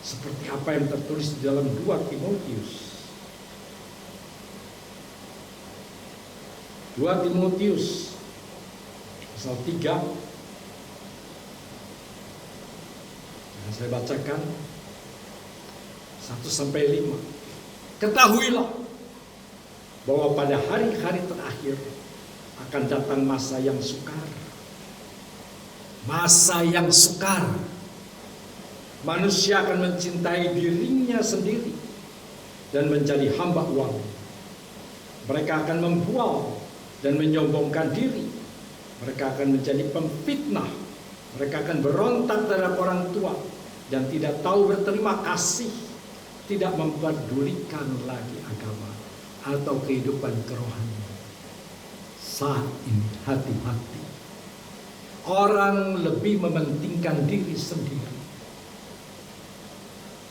Seperti apa yang tertulis di dalam 2 Timotius. 2 Timotius pasal 3. Yang saya bacakan 1-5. Ketahuilah bahwa pada hari-hari terakhir akan datang masa yang sukar. Masa yang sukar. Manusia akan mencintai dirinya sendiri dan menjadi hamba uang. Mereka akan membual dan menyombongkan diri. Mereka akan menjadi pemfitnah. Mereka akan berontak terhadap orang tua dan tidak tahu berterima kasih, tidak mempedulikan lagi agama atau kehidupan kerohanian. Saat ini hati-hati. Orang lebih mementingkan diri sendiri,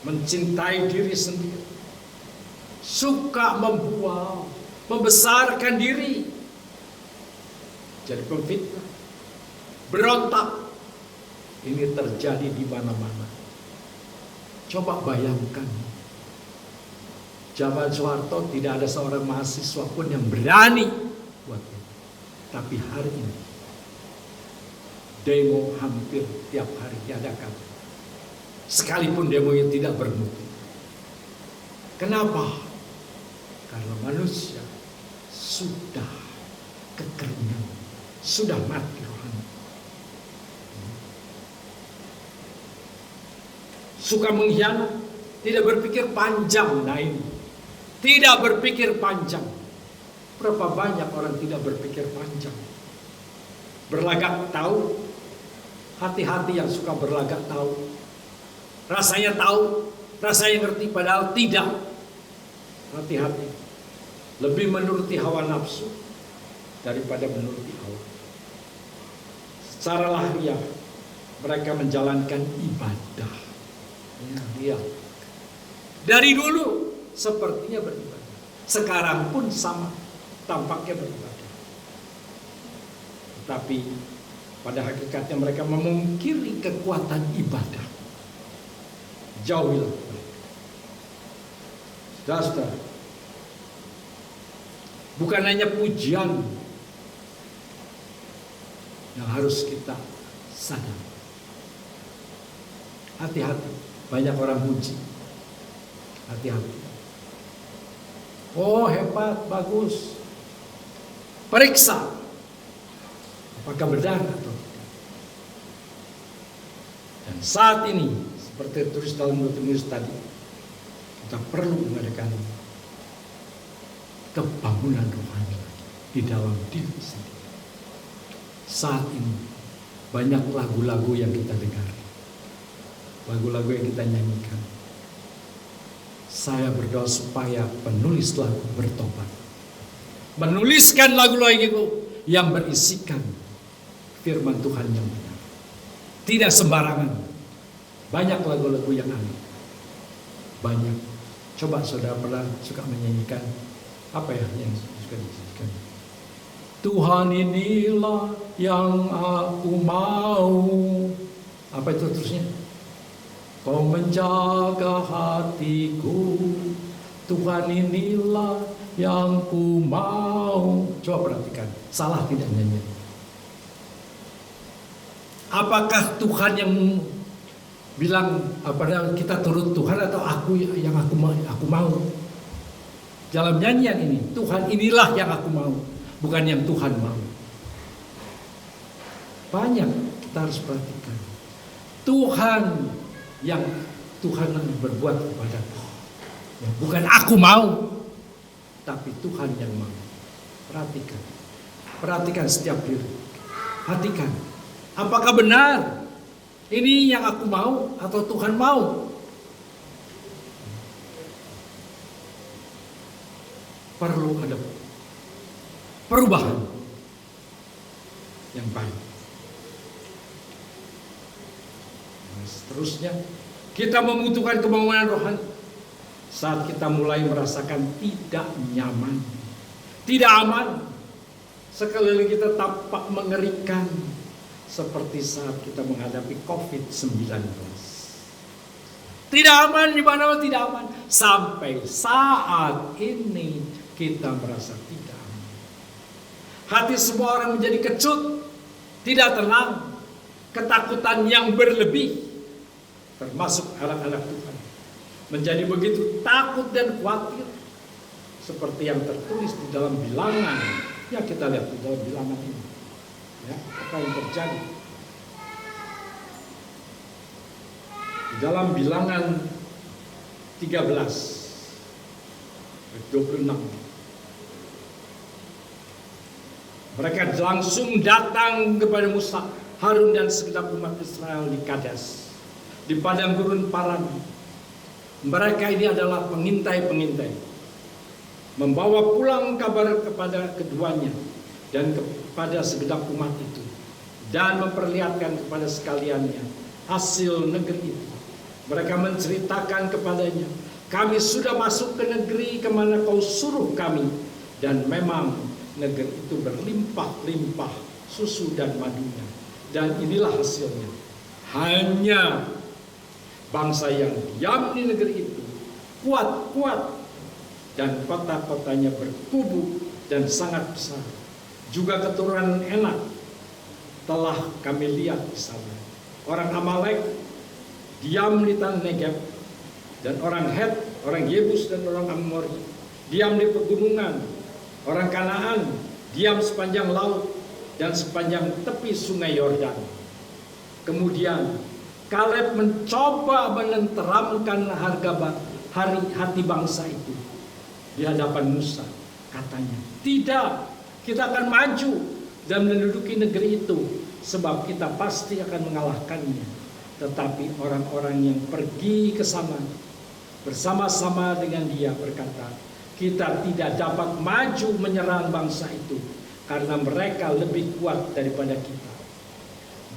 mencintai diri sendiri, suka membual, membesarkan diri, jadi pemfitnah, berontak. Ini terjadi di mana-mana. Coba bayangkan, zaman Soeharto tidak ada seorang mahasiswa pun yang berani buat itu. Tapi hari ini demo hampir tiap hari diadakan, sekalipun demonya tidak bermutu. Kenapa? Karena manusia sudah kekeringan, sudah mati rohani. Suka mengkhianat, tidak berpikir panjang. Nah ini, tidak berpikir panjang. Berapa banyak orang tidak berpikir panjang? Berlagak tahu. Hati-hati yang suka berlagak tahu. Rasanya tahu, rasanya ngerti, padahal tidak. Hati-hati. Lebih menuruti hawa nafsu daripada menuruti Allah. Secara lahiriah mereka menjalankan ibadah. Dia dari dulu sepertinya beribadah. Sekarang pun sama, tampaknya beribadah. Tapi pada hakikatnya mereka memungkiri kekuatan ibadah. Jauhilah mereka. Saudara-saudara, bukan hanya pujian yang harus kita sadar. Hati-hati, banyak orang puji. Hati-hati. Oh hebat, bagus. Periksa apakah benar atau tidak. Dan saat ini, seperti tulis dalam 2 Timotius tadi, kita perlu mengadakan kebangunan rohani di dalam diri sendiri. Saat ini banyak lagu-lagu yang kita dengar, lagu-lagu yang kita nyanyikan. Saya berdoa supaya penulis lagu bertobat, menuliskan lagu-lagu yang berisikan firman Tuhan yang benar, tidak sembarangan. Banyak lagu-lagu yang aneh, banyak. Coba saudara pernah suka menyanyikan apa ya yang suka dinyanyikan? Tuhan inilah yang aku mau. Apa itu terusnya? Kau menjaga hatiku, Tuhan inilah yang ku mau. Coba perhatikan, salah tidak nyanyi? Apakah Tuhan yang bilang apa kita turut Tuhan atau aku yang aku mau? Dalam nyanyian ini, Tuhan inilah yang aku mau, bukan yang Tuhan mau. Banyak kita harus perhatikan. Tuhan yang Tuhan berbuat kepadaku, ya, bukan aku mau, tapi Tuhan yang mau. Perhatikan, perhatikan setiap diri. Perhatikan, apakah benar ini yang aku mau atau Tuhan mau? Perlu ada perubahan yang baik. Seterusnya, kita membutuhkan kebangunan rohani saat kita mulai merasakan tidak nyaman, tidak aman. Sekeliling kita tampak mengerikan, seperti saat kita menghadapi COVID-19. Tidak aman, di mana tidak aman. Sampai saat ini kita merasa tidak aman. Hati semua orang menjadi kecut, tidak tenang, ketakutan yang berlebih. Termasuk anak-anak Tuhan menjadi begitu takut dan khawatir, seperti yang tertulis di dalam bilangan. Ya, kita lihat di dalam bilangan ini, ya, apa yang terjadi di dalam bilangan 13 26. Mereka langsung datang kepada Musa, Harun dan segenap umat Israel di Kadesh, di padang gurun Paran. Mereka ini adalah pengintai-pengintai, membawa pulang kabar kepada keduanya dan kepada segenap umat itu, dan memperlihatkan kepada sekaliannya hasil negeri itu. Mereka menceritakan kepadanya, kami sudah masuk ke negeri kemana kau suruh kami, dan memang negeri itu berlimpah-limpah susu dan madunya, dan inilah hasilnya. Hanya bangsa yang diam di negeri itu kuat-kuat, dan kota-kotanya berkubu dan sangat besar. Juga keturunan Enak telah kami lihat di sana. Orang Amalek diam di tanah Negeb, dan orang Het, orang Yebus dan orang Amori diam di pegunungan. Orang Kanaan diam sepanjang laut dan sepanjang tepi sungai Yordan. Kemudian Kaleb mencoba menenteramkan hati bangsa itu di hadapan Musa. Katanya, tidak, kita akan maju dan menduduki negeri itu, sebab kita pasti akan mengalahkannya. Tetapi orang-orang yang pergi ke sana bersama-sama dengan dia berkata, kita tidak dapat maju menyerang bangsa itu, karena mereka lebih kuat daripada kita.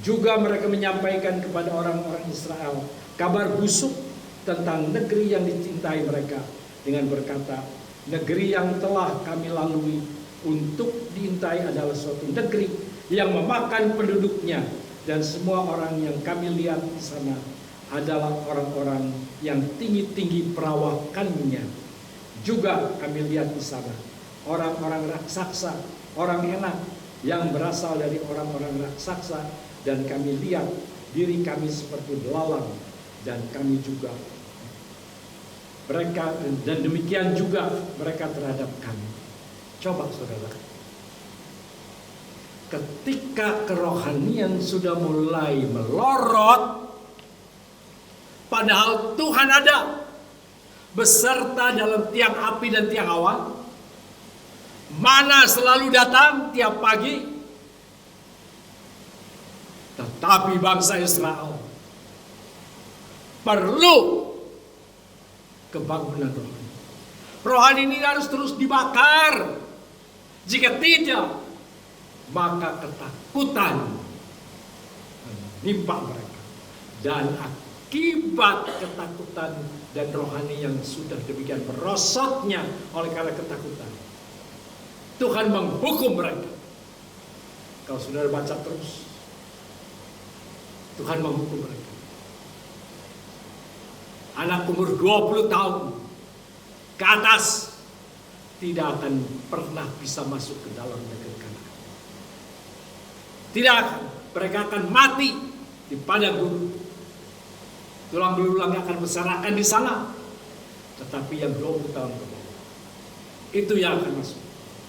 Juga mereka menyampaikan kepada orang-orang Israel kabar busuk tentang negeri yang dicintai mereka, dengan berkata, negeri yang telah kami lalui untuk diintai adalah suatu negeri yang memakan penduduknya, dan semua orang yang kami lihat di sana adalah orang-orang yang tinggi-tinggi perawakannya. Juga kami lihat di sana orang-orang raksasa, orang Enak yang berasal dari orang-orang raksasa, dan kami lihat diri kami seperti belalang dan kami juga mereka, dan demikian juga mereka terhadap kami. Coba saudara, ketika kerohanian sudah mulai melorot, padahal Tuhan ada beserta dalam tiang api dan tiang awan, mana selalu datang tiap pagi, tetapi bangsa Israel perlu kebangunan rohani. Rohani ini harus terus dibakar. Jika tidak, maka ketakutan menimpa mereka. Dan akibat ketakutan dan rohani yang sudah demikian merosotnya oleh karena ketakutan, Tuhan menghukum mereka. Kalau saudara baca terus, Tuhan menghukum mereka. Anak umur 20 tahun ke atas tidak akan pernah bisa masuk ke dalam negeri Kanaan. Tidak akan. Mereka akan mati di padang gurun. Tulang belulangnya akan berserakan di sana. Tetapi yang 20 tahun ke bawah, itu yang akan masuk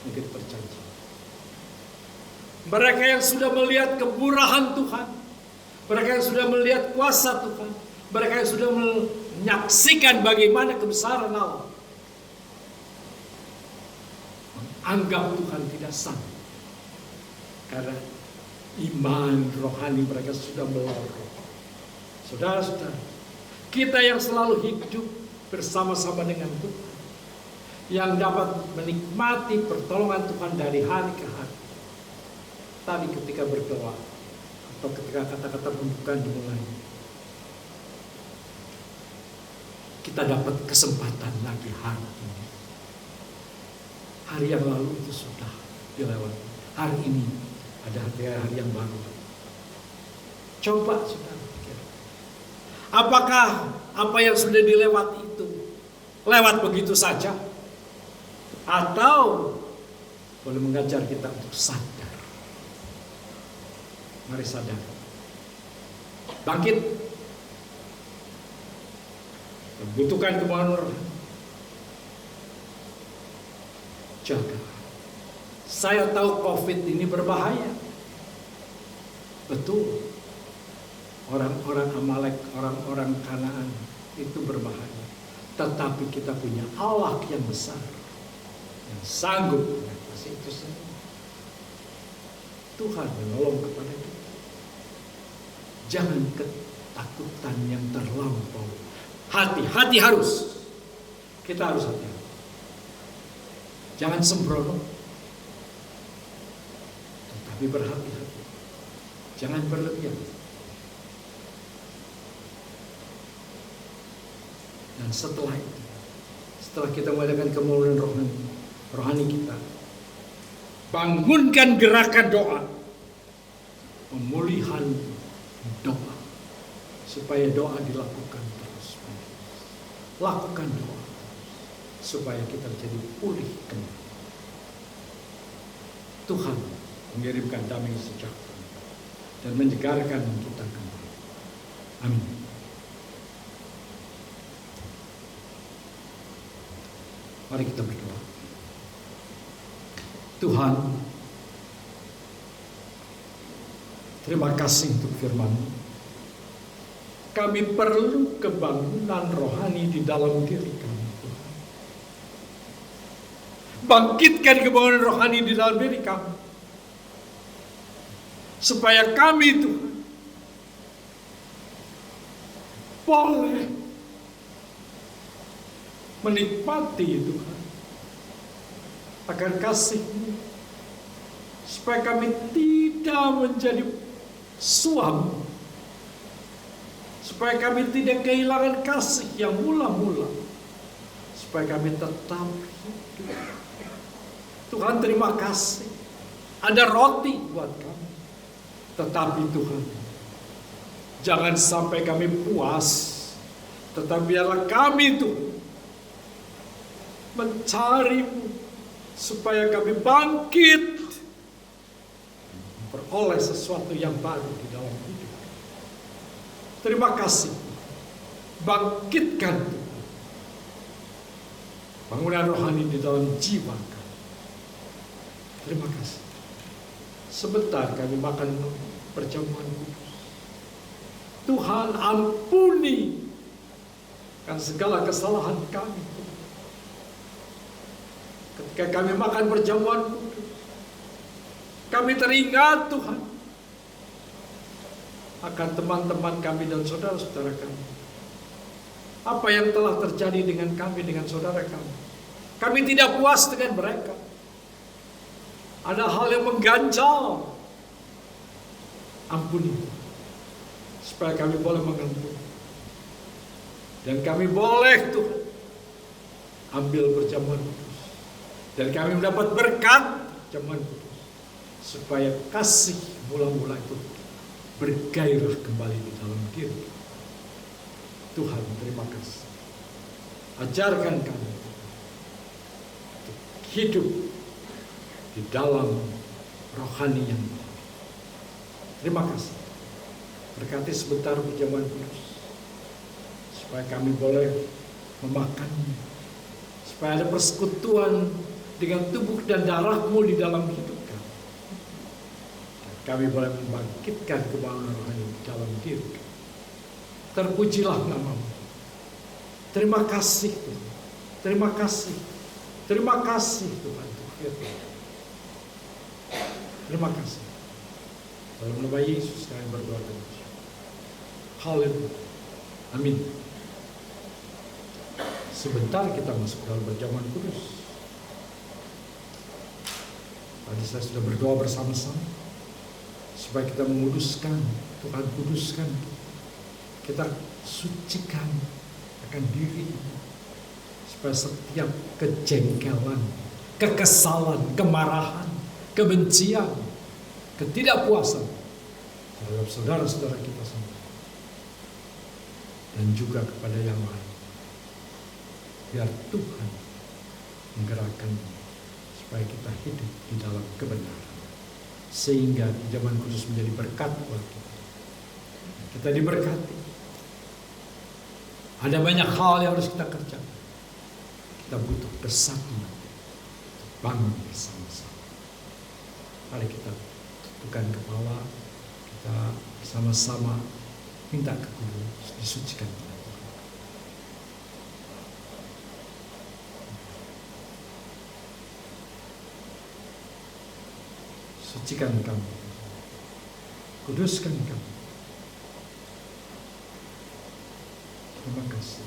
negeri perjanjian. Mereka yang sudah melihat kemurahan Tuhan, mereka yang sudah melihat kuasa Tuhan, mereka yang sudah menyaksikan bagaimana kebesaran Allah, menganggap Tuhan tidak sanggup karena iman rohani mereka sudah melorot. Saudara-saudara, kita yang selalu hidup bersama-sama dengan Tuhan, yang dapat menikmati pertolongan Tuhan dari hari ke hari, tadi ketika berdoa atau ketika kata-kata pembukaan dimulai, kita dapat kesempatan lagi hari ini. Hari yang lalu itu sudah dilewati. Hari ini ada hari yang baru. Coba saudara pikir, apakah apa yang sudah dilewati itu lewat begitu saja? Atau boleh mengajar kita untuk sadar. Mari sadar. Bangkit. Membutuhkan kemauan rohani. Jaga. Saya tahu COVID ini berbahaya. Betul. Orang-orang Amalek, orang-orang Kanaan itu berbahaya. Tetapi kita punya Allah yang besar, yang sanggup mengatasi itu semua. Tuhan menolong kepada kita. Jangan ketakutan yang terlampau. Hati-hati harus. Kita harus hati-hati. Jangan sembrono. Tetapi berhati-hati. Jangan berlebihan. Dan setelah itu, setelah kita mengadakan kemauan rohani kita, bangunkan gerakan doa, pemulihan doa, supaya doa dilakukan terus. Lakukan doa supaya kita jadi pulih kembali. Tuhan mengirimkan damai sejahtera dan menyegarkan kita kembali. Amin. Mari kita berdoa. Tuhan, terima kasih untuk firman-Mu. Kami perlu kebangunan rohani di dalam diri kami, Tuhan. Bangkitkan kebangunan rohani di dalam diri kami, supaya kami, Tuhan, boleh menikmati, Tuhan, akan kasih-Mu, supaya kami tidak menjadi suam, supaya kami tidak kehilangan kasih yang mula-mula, supaya kami tetap hidup. Tuhan, terima kasih ada roti buat kami, tetapi Tuhan, jangan sampai kami puas, tetapi biarlah kami, Tuhan, mencari-Mu supaya kami bangkit, memperoleh sesuatu yang baru di dalam hidup. Terima kasih Bangkitkan bangunan rohani di dalam jiwa kami. Terima kasih. Sebentar kami makan perjamuan kudus. Tuhan, ampuni kan segala kesalahan kami. Ketika kami makan perjamuan kudus, kami teringat Tuhan akan teman-teman kami dan saudara-saudara kami. Apa yang telah terjadi dengan kami, dengan saudara kami. Kami tidak puas dengan mereka. Ada hal yang mengganjal. Ampuni, supaya kami boleh mengampuni. Dan kami boleh Tuhan ambil perjamuan kudus. Dan kami mendapat berkat perjamuan kudus. Supaya kasih mula-mula itu bergairah kembali di dalam diri. Tuhan, terima kasih. Ajarkan kami untuk hidup di dalam rohani yang baik. Terima kasih. Berkati sebentar perjamuan kudus, supaya kami boleh memakannya, supaya ada persekutuan dengan tubuh dan darah-Mu di dalam hidup kami. Dan kami boleh membangkitkan kebangunan rohani di dalam diri kami. Terpujilah nama-Mu. Terima kasih Tuhan. Terima kasih. Terima kasih Tuhan. Terima kasih. Dalam nama Yesus kami berdoa dan bersyukur. Haleluya. Amin. Sebentar kita masuk dalam perjamuan kudus. Tadi saya sudah berdoa bersama-sama supaya kita menguduskan, Tuhan kuduskan, kita sucikan akan diri, supaya setiap kejengkelan, kekesalan, kemarahan, kebencian, ketidakpuasan terhadap saudara-saudara kita semua dan juga kepada yang lain, biar Tuhan menggerakkan supaya kita hidup di dalam kebenaran, sehingga zaman kudus menjadi berkat buat kita. Kita diberkati. Ada banyak hal yang harus kita kerjakan. Kita butuh bersatu, bangun bersama-sama. Mari kita tundukkan kepala, kita bersama-sama minta ke Guru disucikan oleh Tuhan. Sucikan kami, kuduskan kami. Terima kasih.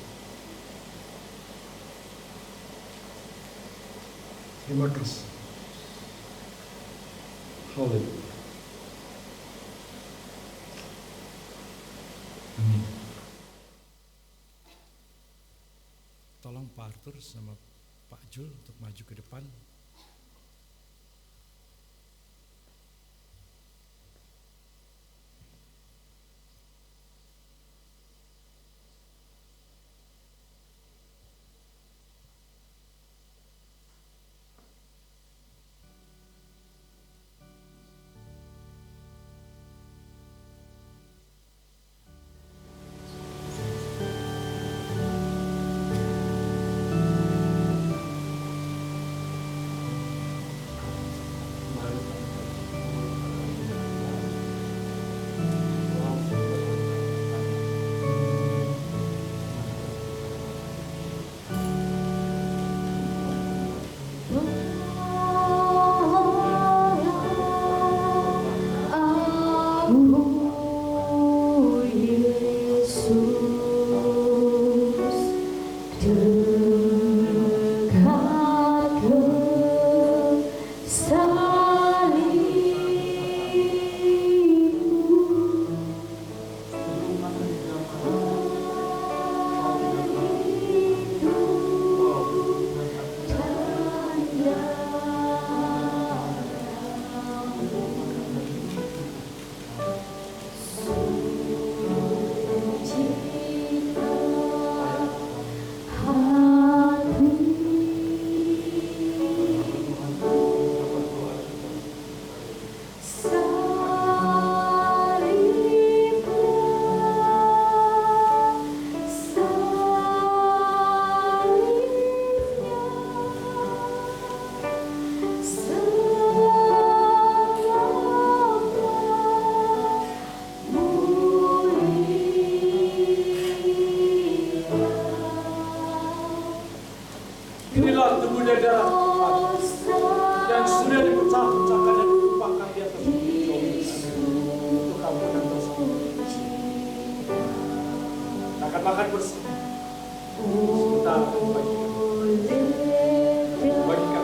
Terima kasih. Haleluya. Amin. Tolong Pak Arthur sama Pak Jul untuk maju ke depan. Inilah tubuh dan darah Tuhan yang sudah dipecah-pecahkan dan ditumpahkan di atas bukit Golgota untuk ampunan dosa. Kita akan makan bersama. Kita akan bagikan. Tuhan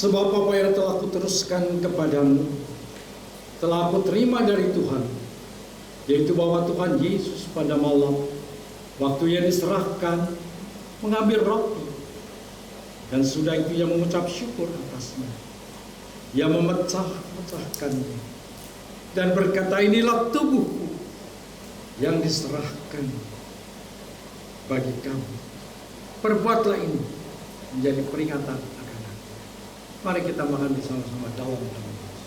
Sebab apa yang telah kuteruskan kepadamu telah aku terima dari Tuhan, yaitu bahwa Tuhan Yesus pada malam waktu ia diserahkan mengambil roti, dan sudah itu ia mengucap syukur atasnya. Ia memecah-mecahkannya dan berkata, inilah tubuhku yang diserahkan bagi kamu. Perbuatlah ini menjadi peringatan akan aku. Mari kita makan bersama-sama dalam nama Yesus.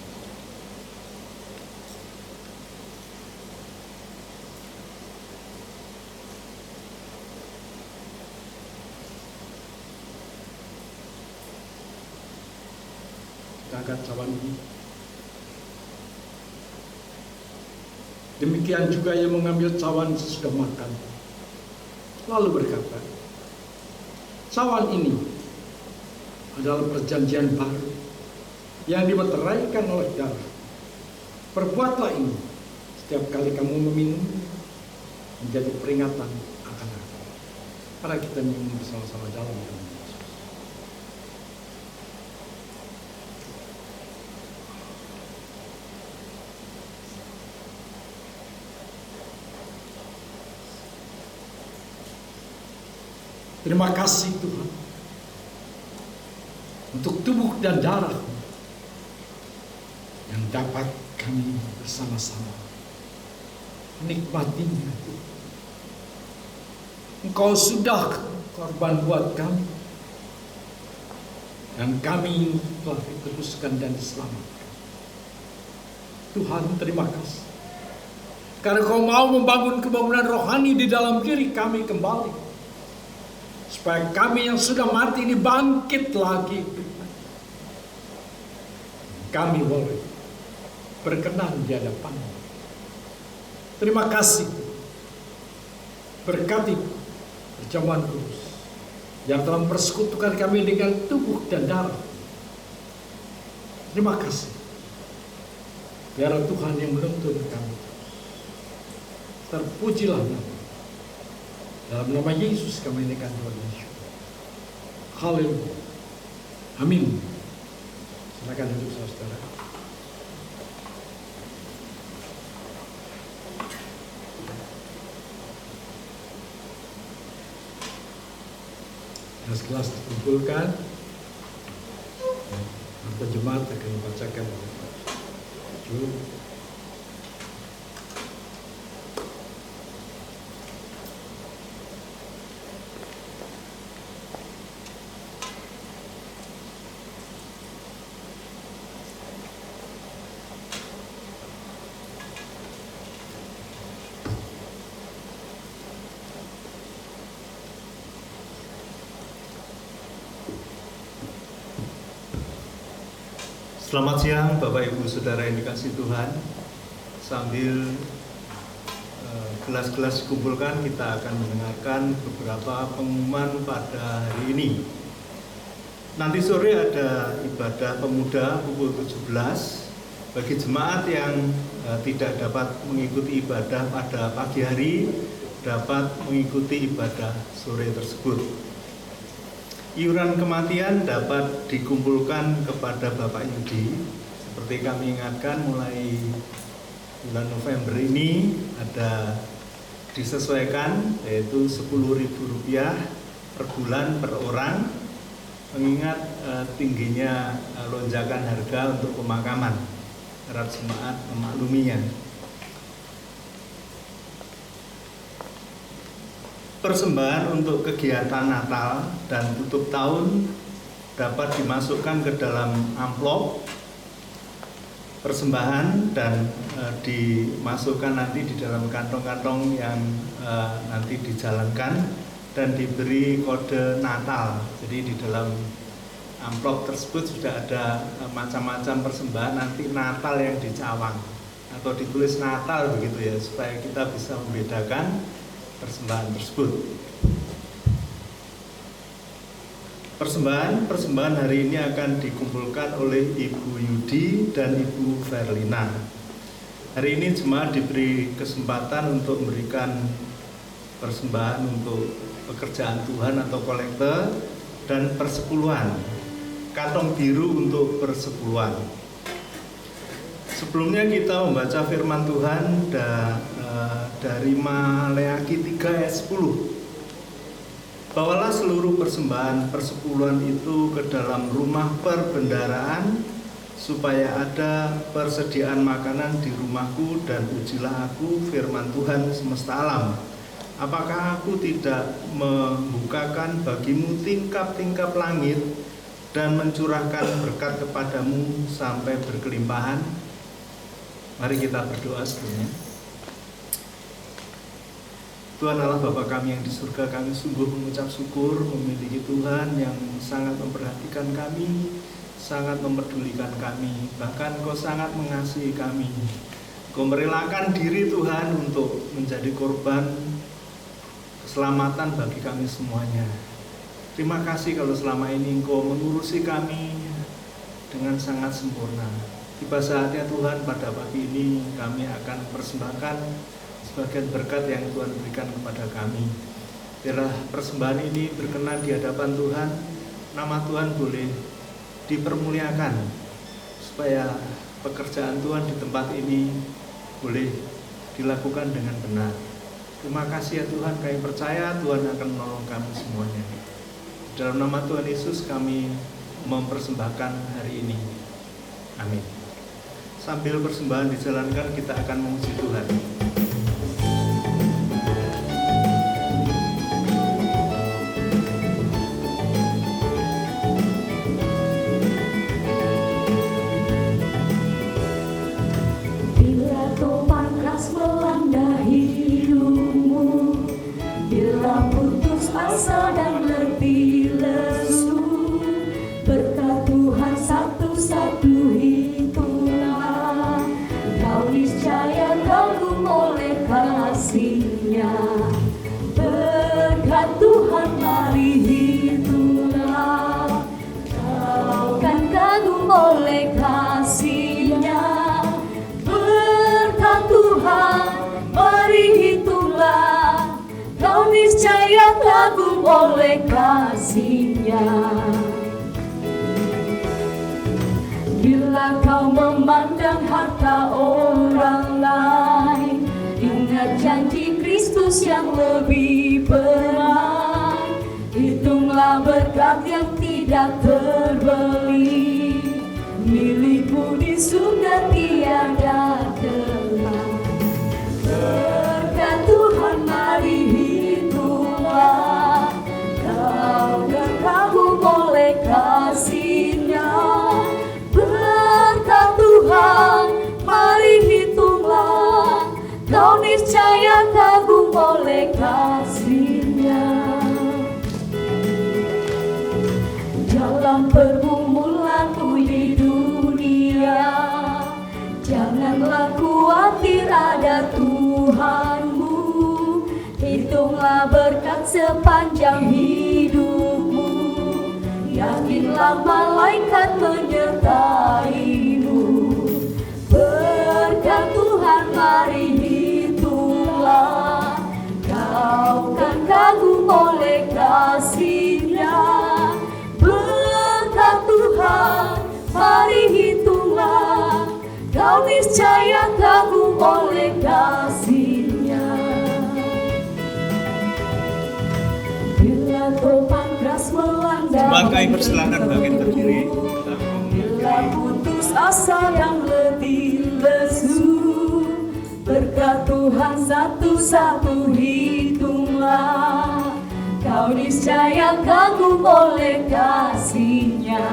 Kita angkat cawan ini. Demikian juga ia mengambil cawan sesudah makan, lalu berkata, cawan ini adalah perjanjian baru yang dimeteraikan oleh darah. Perbuatlah ini setiap kali kamu meminum menjadi peringatan akan aku. Mari kita minum bersama-sama dalam nama Yesus. Terima kasih Tuhan untuk tubuh dan darah yang dapat kami bersama-sama menikmatinya. Engkau sudah korban buat kami, dan kami telah dikuduskan dan diselamatkan. Tuhan, terima kasih karena Kau mau membangun kebangunan rohani di dalam diri kami kembali, supaya kami yang sudah mati ini bangkit lagi. Kami boleh berkenan di hadapan-Mu. Terima kasih. Berkati perjamuan kudus yang telah mempersekutukan kami dengan tubuh dan darah. Terima kasih. Biar Tuhan yang menuntun kami. Terpujilah nama. Dalam nama Yesus kami naikkan doa dan syukur. Haleluya. Amin. Silakan duduk saudara. Kelas dikumpulkan. Maka jemaat akan membacakan judul. Selamat siang Bapak Ibu Saudara yang dikasihi Tuhan. Sambil gelas-gelas dikumpulkan, kita akan mendengarkan beberapa pengumuman pada hari ini. Nanti sore ada ibadah pemuda pukul 17. Bagi jemaat yang tidak dapat mengikuti ibadah pada pagi hari, dapat mengikuti ibadah sore tersebut. Iuran kematian dapat dikumpulkan kepada Bapak Yudi. Seperti kami ingatkan, mulai bulan November ini ada disesuaikan, yaitu Rp10.000 per bulan per orang, mengingat tingginya lonjakan harga untuk pemakaman. Harap jemaat memakluminya. Persembahan untuk kegiatan Natal dan tutup tahun dapat dimasukkan ke dalam amplop persembahan dan dimasukkan nanti di dalam kantong-kantong yang nanti dijalankan dan diberi kode Natal. Jadi di dalam amplop tersebut sudah ada macam-macam persembahan nanti Natal yang dicawang atau ditulis Natal begitu ya, supaya kita bisa membedakan persembahan tersebut. Persembahan hari ini akan dikumpulkan oleh Ibu Yudi dan Ibu Verlina. Hari ini jemaat diberi kesempatan untuk memberikan persembahan untuk pekerjaan Tuhan atau kolekte dan persepuluhan. kantong biru untuk persepuluhan. Sebelumnya kita membaca firman Tuhan dari Maleakhi 3 ayat 10. Bawalah seluruh persembahan persepuluhan itu ke dalam rumah perbendaharaan, supaya ada persediaan makanan di rumahku, dan ujilah aku, firman Tuhan semesta alam. Apakah aku tidak membukakan bagimu tingkap-tingkap langit dan mencurahkan berkat kepadamu sampai berkelimpahan? Mari kita berdoa sebelumnya. Tuhan Allah Bapa kami yang di surga, kami sungguh mengucap syukur memiliki Tuhan yang sangat memperhatikan kami, sangat mempedulikan kami, bahkan Kau sangat mengasihi kami. Kau merelakan diri Tuhan untuk menjadi korban keselamatan bagi kami semuanya. Terima kasih kalau selama ini Engkau mengurusi kami dengan sangat sempurna. Tiba saatnya Tuhan, pada pagi ini kami akan persembahkan sebagian berkat yang Tuhan berikan kepada kami. Biarlah persembahan ini berkenan di hadapan Tuhan, nama Tuhan boleh dipermuliakan, supaya pekerjaan Tuhan di tempat ini boleh dilakukan dengan benar. Terima kasih ya Tuhan, kami percaya Tuhan akan menolong kami semuanya. Dalam nama Tuhan Yesus kami mempersembahkan hari ini. Amin. Sambil persembahan dijalankan, kita akan memuji Tuhan. Bila topan keras melanda hidupmu, bila putus asa dan letih lesu, berkat Tuhan satu-satu itulah, kau niscaya kagum oleh kasih-Nya. Berkat Tuhan mari itulah, kau kan kagum oleh kasih-Nya. Berkat Tuhan mari hitunglah, kau niscaya kagum oleh kasih-Nya. Bila kau memandang harta orang lain, ingat janji Kristus yang lebih benar. Hitunglah berkat yang tidak terbeli, milikmu di surga tiada telah. Berkat Tuhan mari hitunglah, kau kagum oleh kasih-Nya. Berkat Tuhan mari hitunglah, kau niscaya kagum oleh kasih-Nya. Dalam pergumulanmu di dunia, janganlah khawatir, ada Tuhanmu. Hitunglah berkat sepanjang hidupmu, yakinlah malaikat menyertaimu. Berkat Tuhan mari hitunglah, kau kan kagum oleh kasih-Nya. Berkat Tuhan mari hitunglah, kau niscaya kagum oleh kasih-Nya. Bila topan keras melanda, Maka persilakan bagian ke kiri. bila putus asa yang letih lesu, berkat Tuhan satu-satu hitunglah, kau niscaya kagum oleh kasih-Nya.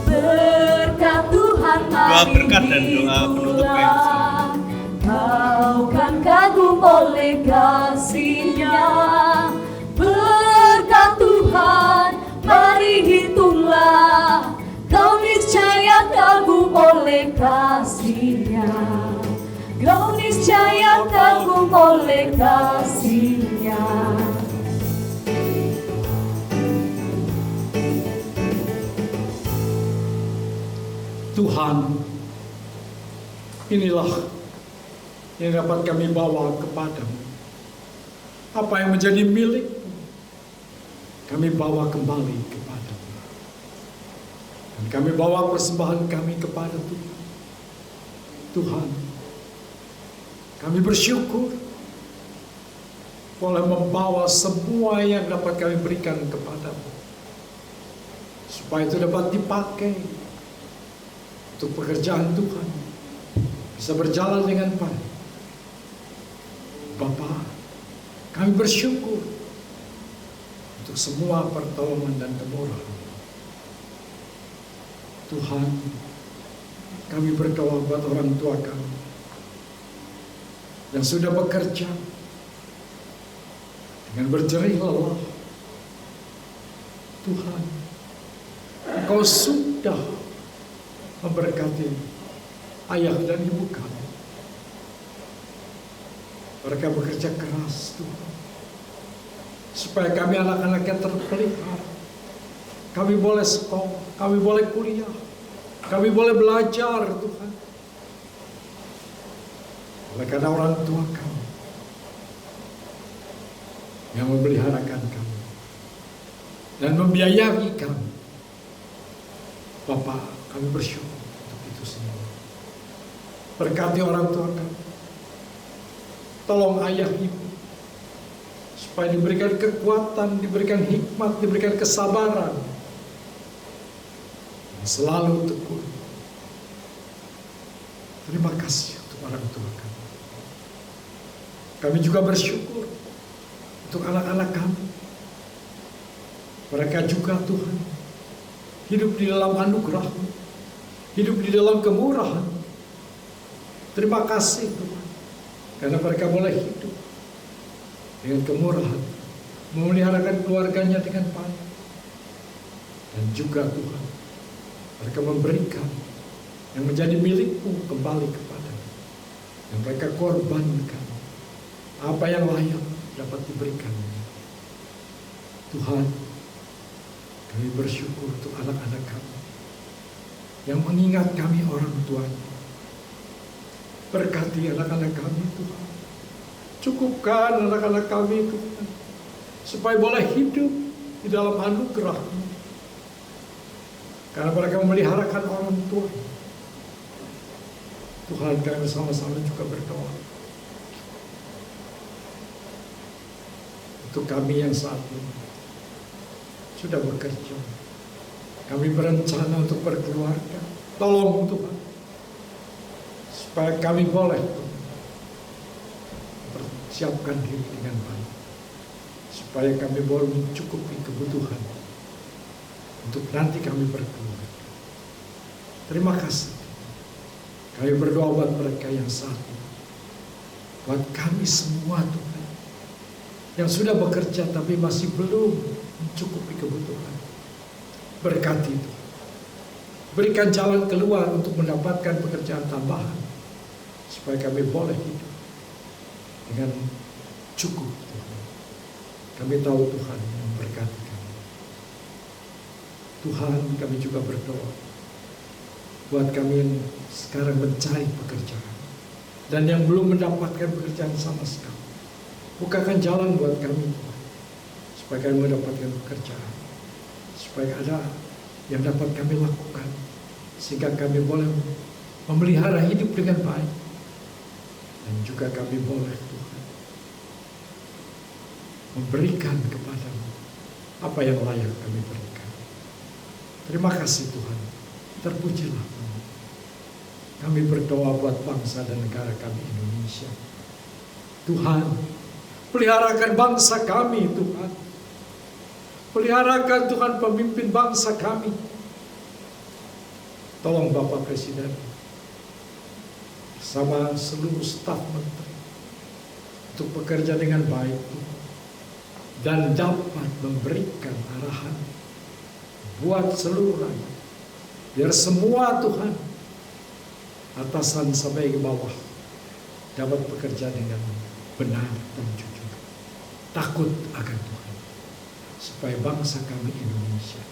Berkat Tuhan mari berkat dan doa penutup hitunglah, kau kan kagum oleh kasih-Nya. Berkat Tuhan mari hitunglah, kau niscaya kagum oleh kasih-Nya. Kau niscaya kagum oleh kasih-Nya. Tuhan, inilah yang dapat kami bawa kepadamu. Apa yang menjadi milik kami bawa kembali kepadamu. Dan kami bawa persembahan kami kepada Tuhan. Tuhan, kami bersyukur boleh membawa semua yang dapat kami berikan kepadamu, supaya itu dapat dipakai untuk pekerjaan Tuhan bisa berjalan dengan baik. Bapa, kami bersyukur untuk semua pertolongan dan kemurahan. Tuhan, kami berdoa buat orang tua kami yang sudah bekerja dengan berjerih lelah. Tuhan, Engkau sudah memberkati ayah dan ibu kami. Mereka bekerja keras, Tuhan, supaya kami anak-anaknya terpelihara. Kami boleh sekolah, kami boleh kuliah, kami boleh belajar, Tuhan. Oleh karena orang tua kami yang memeliharakan kami dan membiayai kami. Bapa, kami bersyukur untuk itu semua. Berkati orang tua kami. Tolong ayah ibu supaya diberikan kekuatan, diberikan hikmat, diberikan kesabaran, selalu tekun. Terima kasih untuk orang tua kami. Kami juga bersyukur untuk anak-anak kami. Mereka juga, Tuhan, hidup di dalam anugerah-Mu, hidup di dalam kemurahan. Terima kasih, Tuhan, karena mereka boleh hidup dengan kemurahan, memeliharakan keluarganya dengan baik. Dan juga, Tuhan, mereka memberikan yang menjadi milikmu kembali kepada-Mu, yang mereka korbankan apa yang layak dapat diberikan. Tuhan, kami bersyukur untuk anak-anak kami yang mengingat kami orang tuanya. Berkati anak-anak kami, Tuhan. Cukupkan anak-anak kami, Tuhan, supaya boleh hidup di dalam anugerah-Mu, karena mereka memeliharakan orang tua. Tuhan, kami sama-sama juga berdoa untuk kami yang saat ini sudah bekerja. Kami berencana untuk berkeluarga. Tolong, Tuhan, supaya kami boleh persiapkan diri dengan baik, supaya kami boleh mencukupi kebutuhan untuk nanti kami berkeluarga. Terima kasih. Kami berdoa buat mereka yang saat ini, buat kami semua, Tuhan, yang sudah bekerja tapi masih belum mencukupi kebutuhan. Berkati, Tuhan. Berikan jalan keluar untuk mendapatkan pekerjaan tambahan, supaya kami boleh hidup dengan cukup, Tuhan. Kami tahu Tuhan yang memberkati kami. Tuhan, kami juga berdoa buat kami yang sekarang mencari pekerjaan dan yang belum mendapatkan pekerjaan sama sekali. Bukakan jalan buat kami, Tuhan, supaya kami mendapatkan pekerjaan, supaya ada yang dapat kami lakukan, sehingga kami boleh memelihara hidup dengan baik, dan juga kami boleh, Tuhan, memberikan kepada-Mu apa yang layak kami berikan. Terima kasih, Tuhan. Terpujilah. Kami berdoa buat bangsa dan negara kami Indonesia. Tuhan, peliharakan bangsa kami, Tuhan. Peliharakan, Tuhan, pemimpin bangsa kami. Tolong Bapak Presiden bersama seluruh staf menteri untuk bekerja dengan baik, Tuhan, dan dapat memberikan arahan buat seluruh rakyat, biar semua, Tuhan, atasan sampai ke bawah, dapat bekerja dengan benar dan jujur, takut akan Tuhan, supaya bangsa kami Indonesia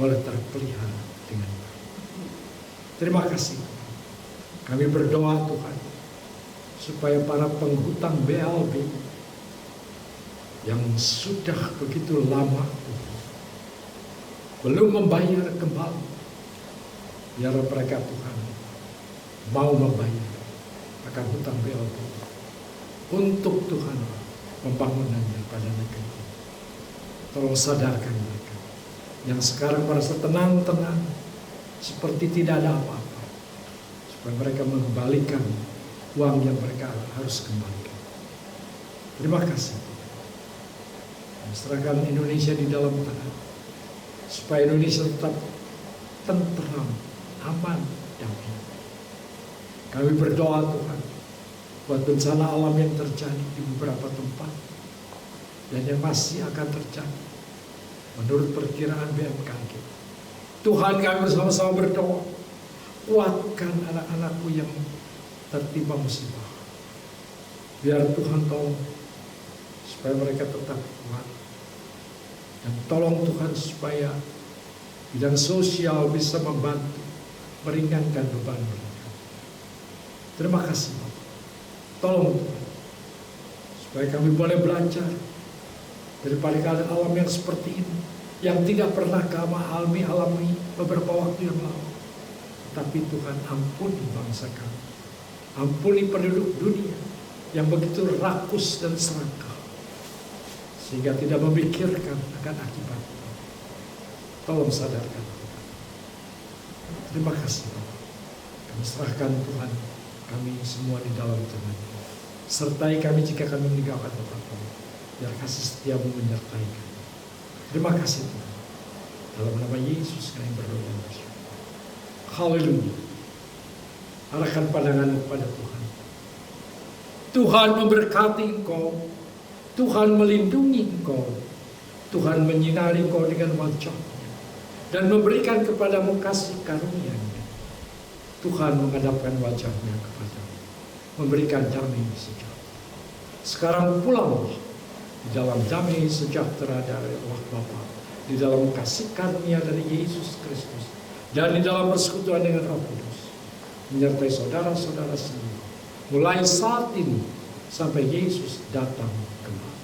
boleh terpelihara dengan baik. Terima kasih. Kami berdoa, Tuhan, supaya para penghutang BLB yang sudah begitu lama, Tuhan, belum membayar kembali Biar mereka Tuhan mau membayar akan hutang BLT untuk Tuhan pembangunannya pada negeri ini. Tolong sadarkan mereka yang sekarang merasa tenang-tenang seperti tidak ada apa-apa, supaya mereka mengembalikan uang yang mereka harus kembalikan. Terima kasih. Serahkan Indonesia di dalam tangan, supaya Indonesia tetap tentram, aman, damai. Kami berdoa Tuhan buat bencana alam yang terjadi di beberapa tempat dan yang masih akan terjadi menurut perkiraan BMKG. Tuhan, kami bersama-sama berdoa, kuatkan anak-anakku yang tertimpa musibah. Biar Tuhan tolong supaya mereka tetap kuat. Dan tolong Tuhan supaya bidang sosial bisa membantu meringankan beban mereka. Terima kasih Bapak. Tolong Tuhan supaya kami boleh belajar daripada keadaan alam yang seperti ini, yang tidak pernah kami alami beberapa waktu yang lalu. Tapi Tuhan, ampuni bangsa kami, ampuni penduduk dunia yang begitu rakus dan serakah sehingga tidak memikirkan akan akibatnya. Tolong sadarkan Tuhan. Terima kasih Bapak. Kami serahkan Tuhan kami semua di dalam tangan. Sertai kami jika kami meninggalkan Bapak. Biar kasih setiamu menyertai kami. Terima kasih Tuhan. Dalam nama Yesus kami berdoa dan bersyukur. Haleluya. Arahkan pandanganmu kepada Tuhan. Tuhan memberkati engkau. Tuhan melindungi engkau. Tuhan menyinari engkau dengan wajah-Nya dan memberikan kepadamu kasih karunia-Nya. Tuhan menghadapkan wajah-Nya kepadamu, memberikan damai sejahtera. Sekarang pulanglah di dalam damai sejahtera dari Allah Bapa, di dalam kasih karunia dari Yesus Kristus, dan di dalam persekutuan dengan Roh Kudus, menyertai saudara-saudara semua, mulai saat ini sampai Yesus datang kembali.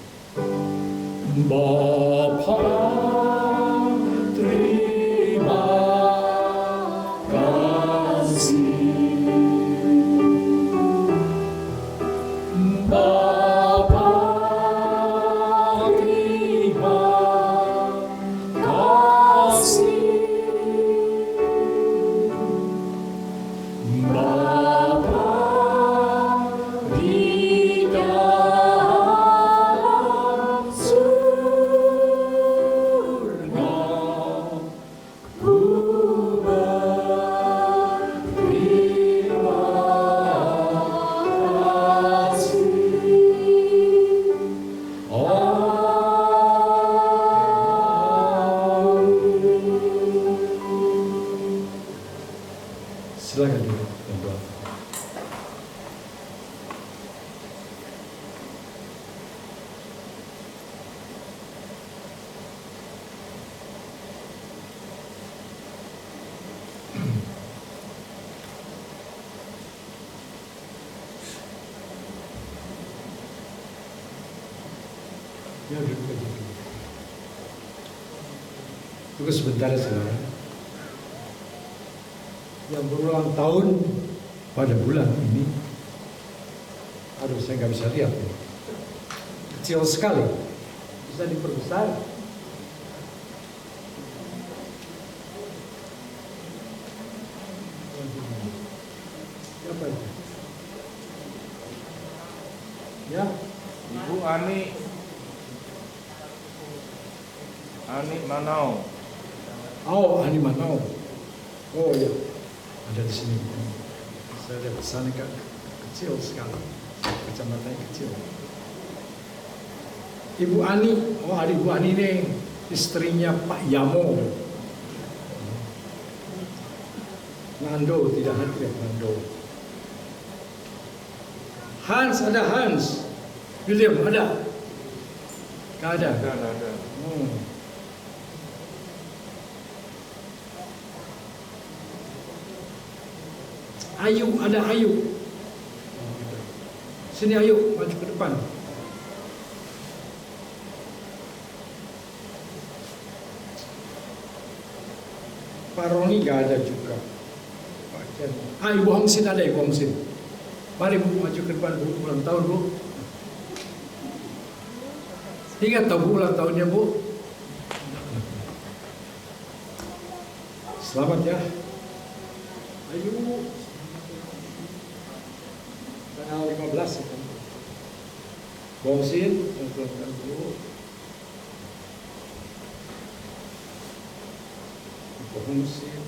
Bapa, terima kasih. Bapa, terima kasih. Bapa di dalam surga, ku berterima kasih. Silakan duduk dan doa. Ya, duduk aja dulu. Tunggu sebentar ya saudara. Yang berulang tahun pada bulan ini, aduh saya nggak bisa lihat ya. Kecil sekali, bisa diperbesar. Siapa itu? Ya, Ibu Ani Manau. oh Ani Manau. Oh ya, ada di sini. Saya lihat sana kecil sekali, kecamatannya kecil. Ibu Ani, oh ada Ibu Ani nih, istrinya Pak Yamo. Nando tidak hadir, Nando. Hans, ada Hans. William ada? Gak ada. Ada. Ayu, ada Ayu. Sini Ayu, maju ke depan. Pak Roni gak ada juga. Ibu Hong Sin ada, Ibu Hong Sin. Mari Bu, maju ke depan Bu, ulang tahun Bu. Ingat tahu Bu ulang tahunnya Bu. Selamat ya. Ayo. Tanggal 15 ya kan. Bu Hong Sin, ulang Bu. Bu Hong Sin.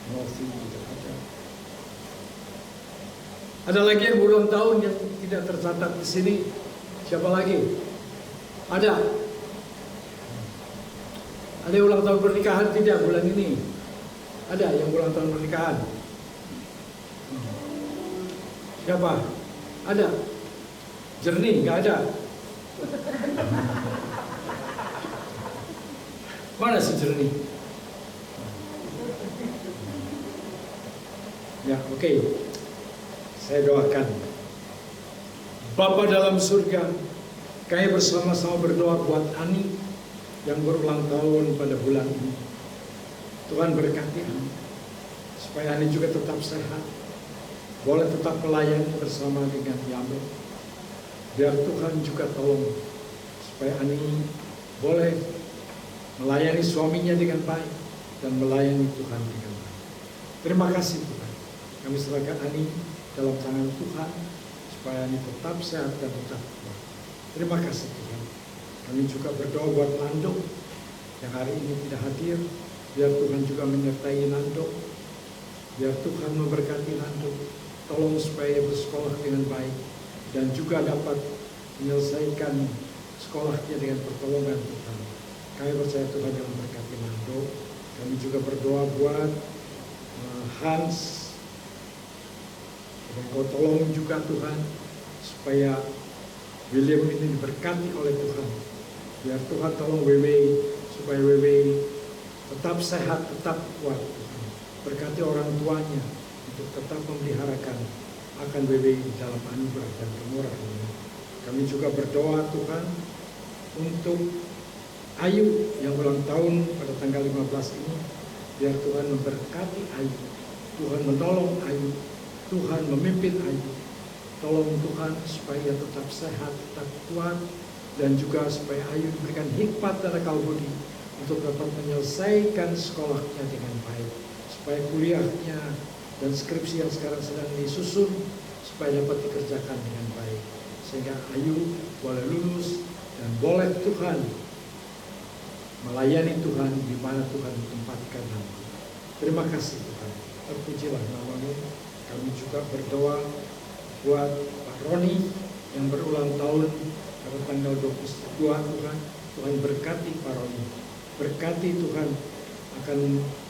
Masih tidak ada. Ada lagi yang ulang tahun yang tidak tercatat di sini. Siapa lagi? Ada. Ada yang ulang tahun pernikahan tidak bulan ini? Ada yang ulang tahun pernikahan? Siapa? Ada. Jernih, nggak ada. Mana si Jernih? Ya, oke. Saya doakan. Bapa dalam surga, kami bersama-sama berdoa buat Ani yang berulang tahun pada bulan ini. Tuhan berkati Ani, supaya Ani juga tetap sehat, boleh tetap melayani bersama dengan Yamel. Biar Tuhan juga tolong, supaya Ani boleh melayani suaminya dengan baik, dan melayani Tuhan dengan baik. Terima kasih Tuhan. Kami serahkan Ani dalam tangan Tuhan, supaya Ani tetap sehat dan tetap kuat. Terima kasih Tuhan. Kami juga berdoa buat Nando yang hari ini tidak hadir. Biar Tuhan juga menyertai Nando. Biar Tuhan memberkati Nando. Tolong supaya bersekolah dengan baik dan juga dapat menyelesaikan sekolahnya dengan pertolongan Tuhan. Kami percaya Tuhan yang memberkati Nando. Kami juga berdoa buat Hans. Engkau tolong juga Tuhan, supaya William ini diberkati oleh Tuhan. Biar Tuhan tolong Wewe, supaya Wewe tetap sehat, tetap kuat. Berkati orang tuanya untuk tetap memeliharakan akan Wewe dalam anugerah dan kemurahan. Kami juga berdoa Tuhan untuk Ayu yang ulang tahun pada tanggal 15 ini. Biar Tuhan memberkati Ayu, Tuhan menolong Ayu, Tuhan memimpin Ayu. Tolong Tuhan supaya tetap sehat, tetap kuat, dan juga supaya Ayu diberikan hikmat dan akal budi untuk dapat menyelesaikan sekolahnya dengan baik, supaya kuliahnya dan skripsi yang sekarang sedang disusun supaya dapat dikerjakan dengan baik, sehingga Ayu boleh lulus dan boleh Tuhan melayani Tuhan di mana Tuhan tempatkan nanti. Terima kasih Tuhan, terpujilah nama-Mu. Kami juga berdoa buat Pak Roni yang berulang tahun pada tanggal 22 Tuhan. Tuhan berkati Pak Roni, berkati Tuhan akan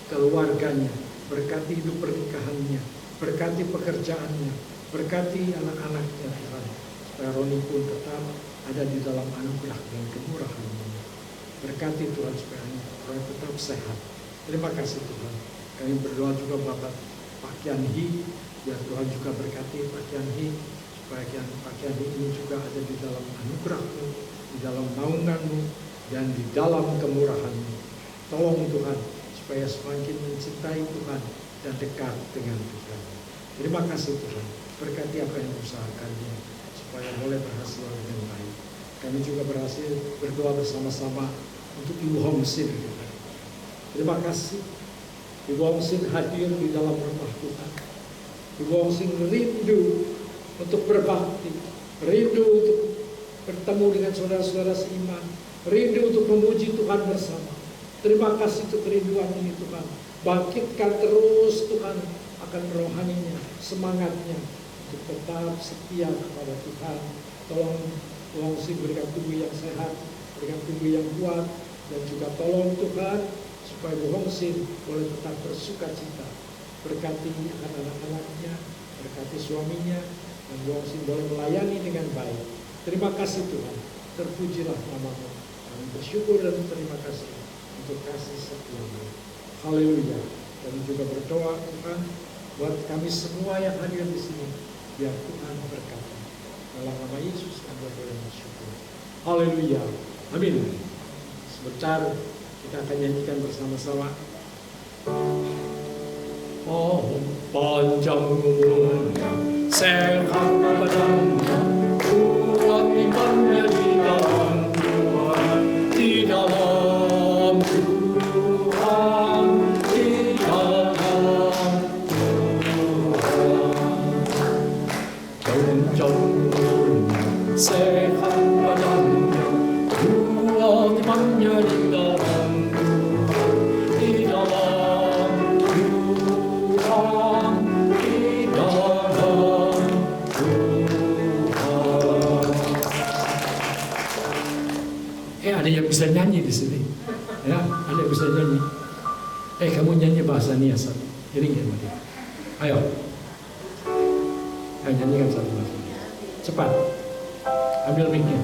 keluarganya, berkati hidup pernikahannya, berkati pekerjaannya, berkati anak-anaknya Tuhan. Supaya Roni pun tetap ada di dalam anugerah dan kemurahan-Mu. Berkati Tuhan supaya tetap sehat. Terima kasih Tuhan. Kami berdoa juga Bapak Pak Kian Hi, biar Tuhan juga berkati Pak Kian Hi, supaya Pak Kian Hi ini juga ada di dalam anugerah-Mu, di dalam naungan-Mu, dan di dalam kemurahan-Mu. Tolong Tuhan, supaya semakin mencintai Tuhan dan dekat dengan Tuhan. Terima kasih Tuhan, berkati apa yang diusahakannya, supaya boleh berhasil dengan baik. Kami juga berhasil berdoa bersama-sama untuk Ibu Hong Sin. Terima kasih. Ibu Hong Sin hadir di dalam rumah Tuhan. Ibu Hong Sin rindu untuk berbakti, rindu untuk bertemu dengan saudara-saudara seiman, rindu untuk memuji Tuhan bersama. Terima kasih untuk kerinduan ini Tuhan. Bangkitkan terus Tuhan akan rohaninya, semangatnya untuk tetap setia kepada Tuhan. Tolong Hong Sin berikan tubuh yang sehat, berikan tubuh yang kuat, dan juga tolong Tuhan supaya Bu Hong Sin boleh tetap bersuka cita. Berkati anak-anaknya, berkati suaminya, dan Bu Hong Sin boleh melayani dengan baik. Terima kasih Tuhan, terpujilah nama-Mu. Kami bersyukur dan terima kasih untuk kasih setia-Mu. Haleluya. Kami juga berdoa Tuhan buat kami semua yang hadir di sini, biar Tuhan berkati. Dalam nama Yesus kami bersyukur. Haleluya. Amin. Sebentar kita akan nyanyikan bersama-sama. panjang umurnya, sehat badannya, kuat imannya di dalam Tuhan, di dalam Tuhan, di dalam Tuhan. Panjang umurnya, sehat badannya, kuat imannya di dalam Tuhan, di dalam Tuhan, di dalam Tuhan. Ada yang bisa nyanyi di sini, ya? Ada yang bisa nyanyi. Kamu nyanyi bahasa Nias, iringin sama dia. Ayo, nyanyikan satu bahasa. Cepat, ambil mic-nya.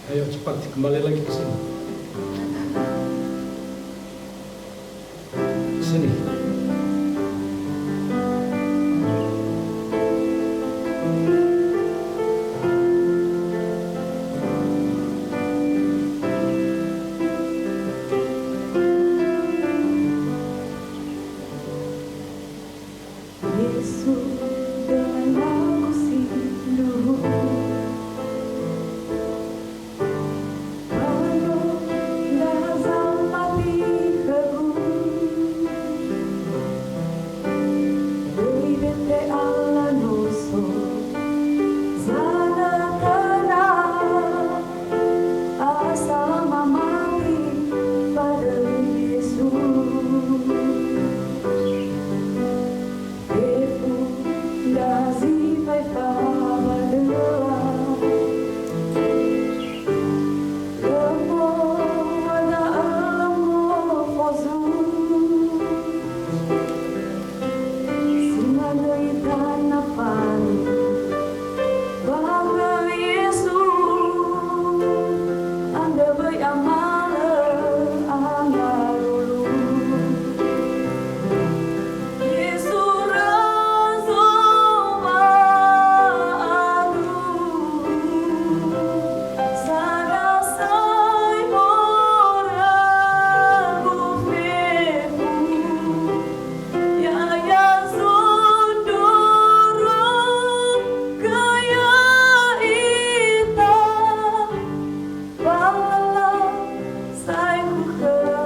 Ayo cepat kembali lagi ke sini. Sini. Yesus dengan aku sindu, penuh lazam mati kegung, beri bete Allah nuso, zana kena asal mamati pada Yesus. Saya ku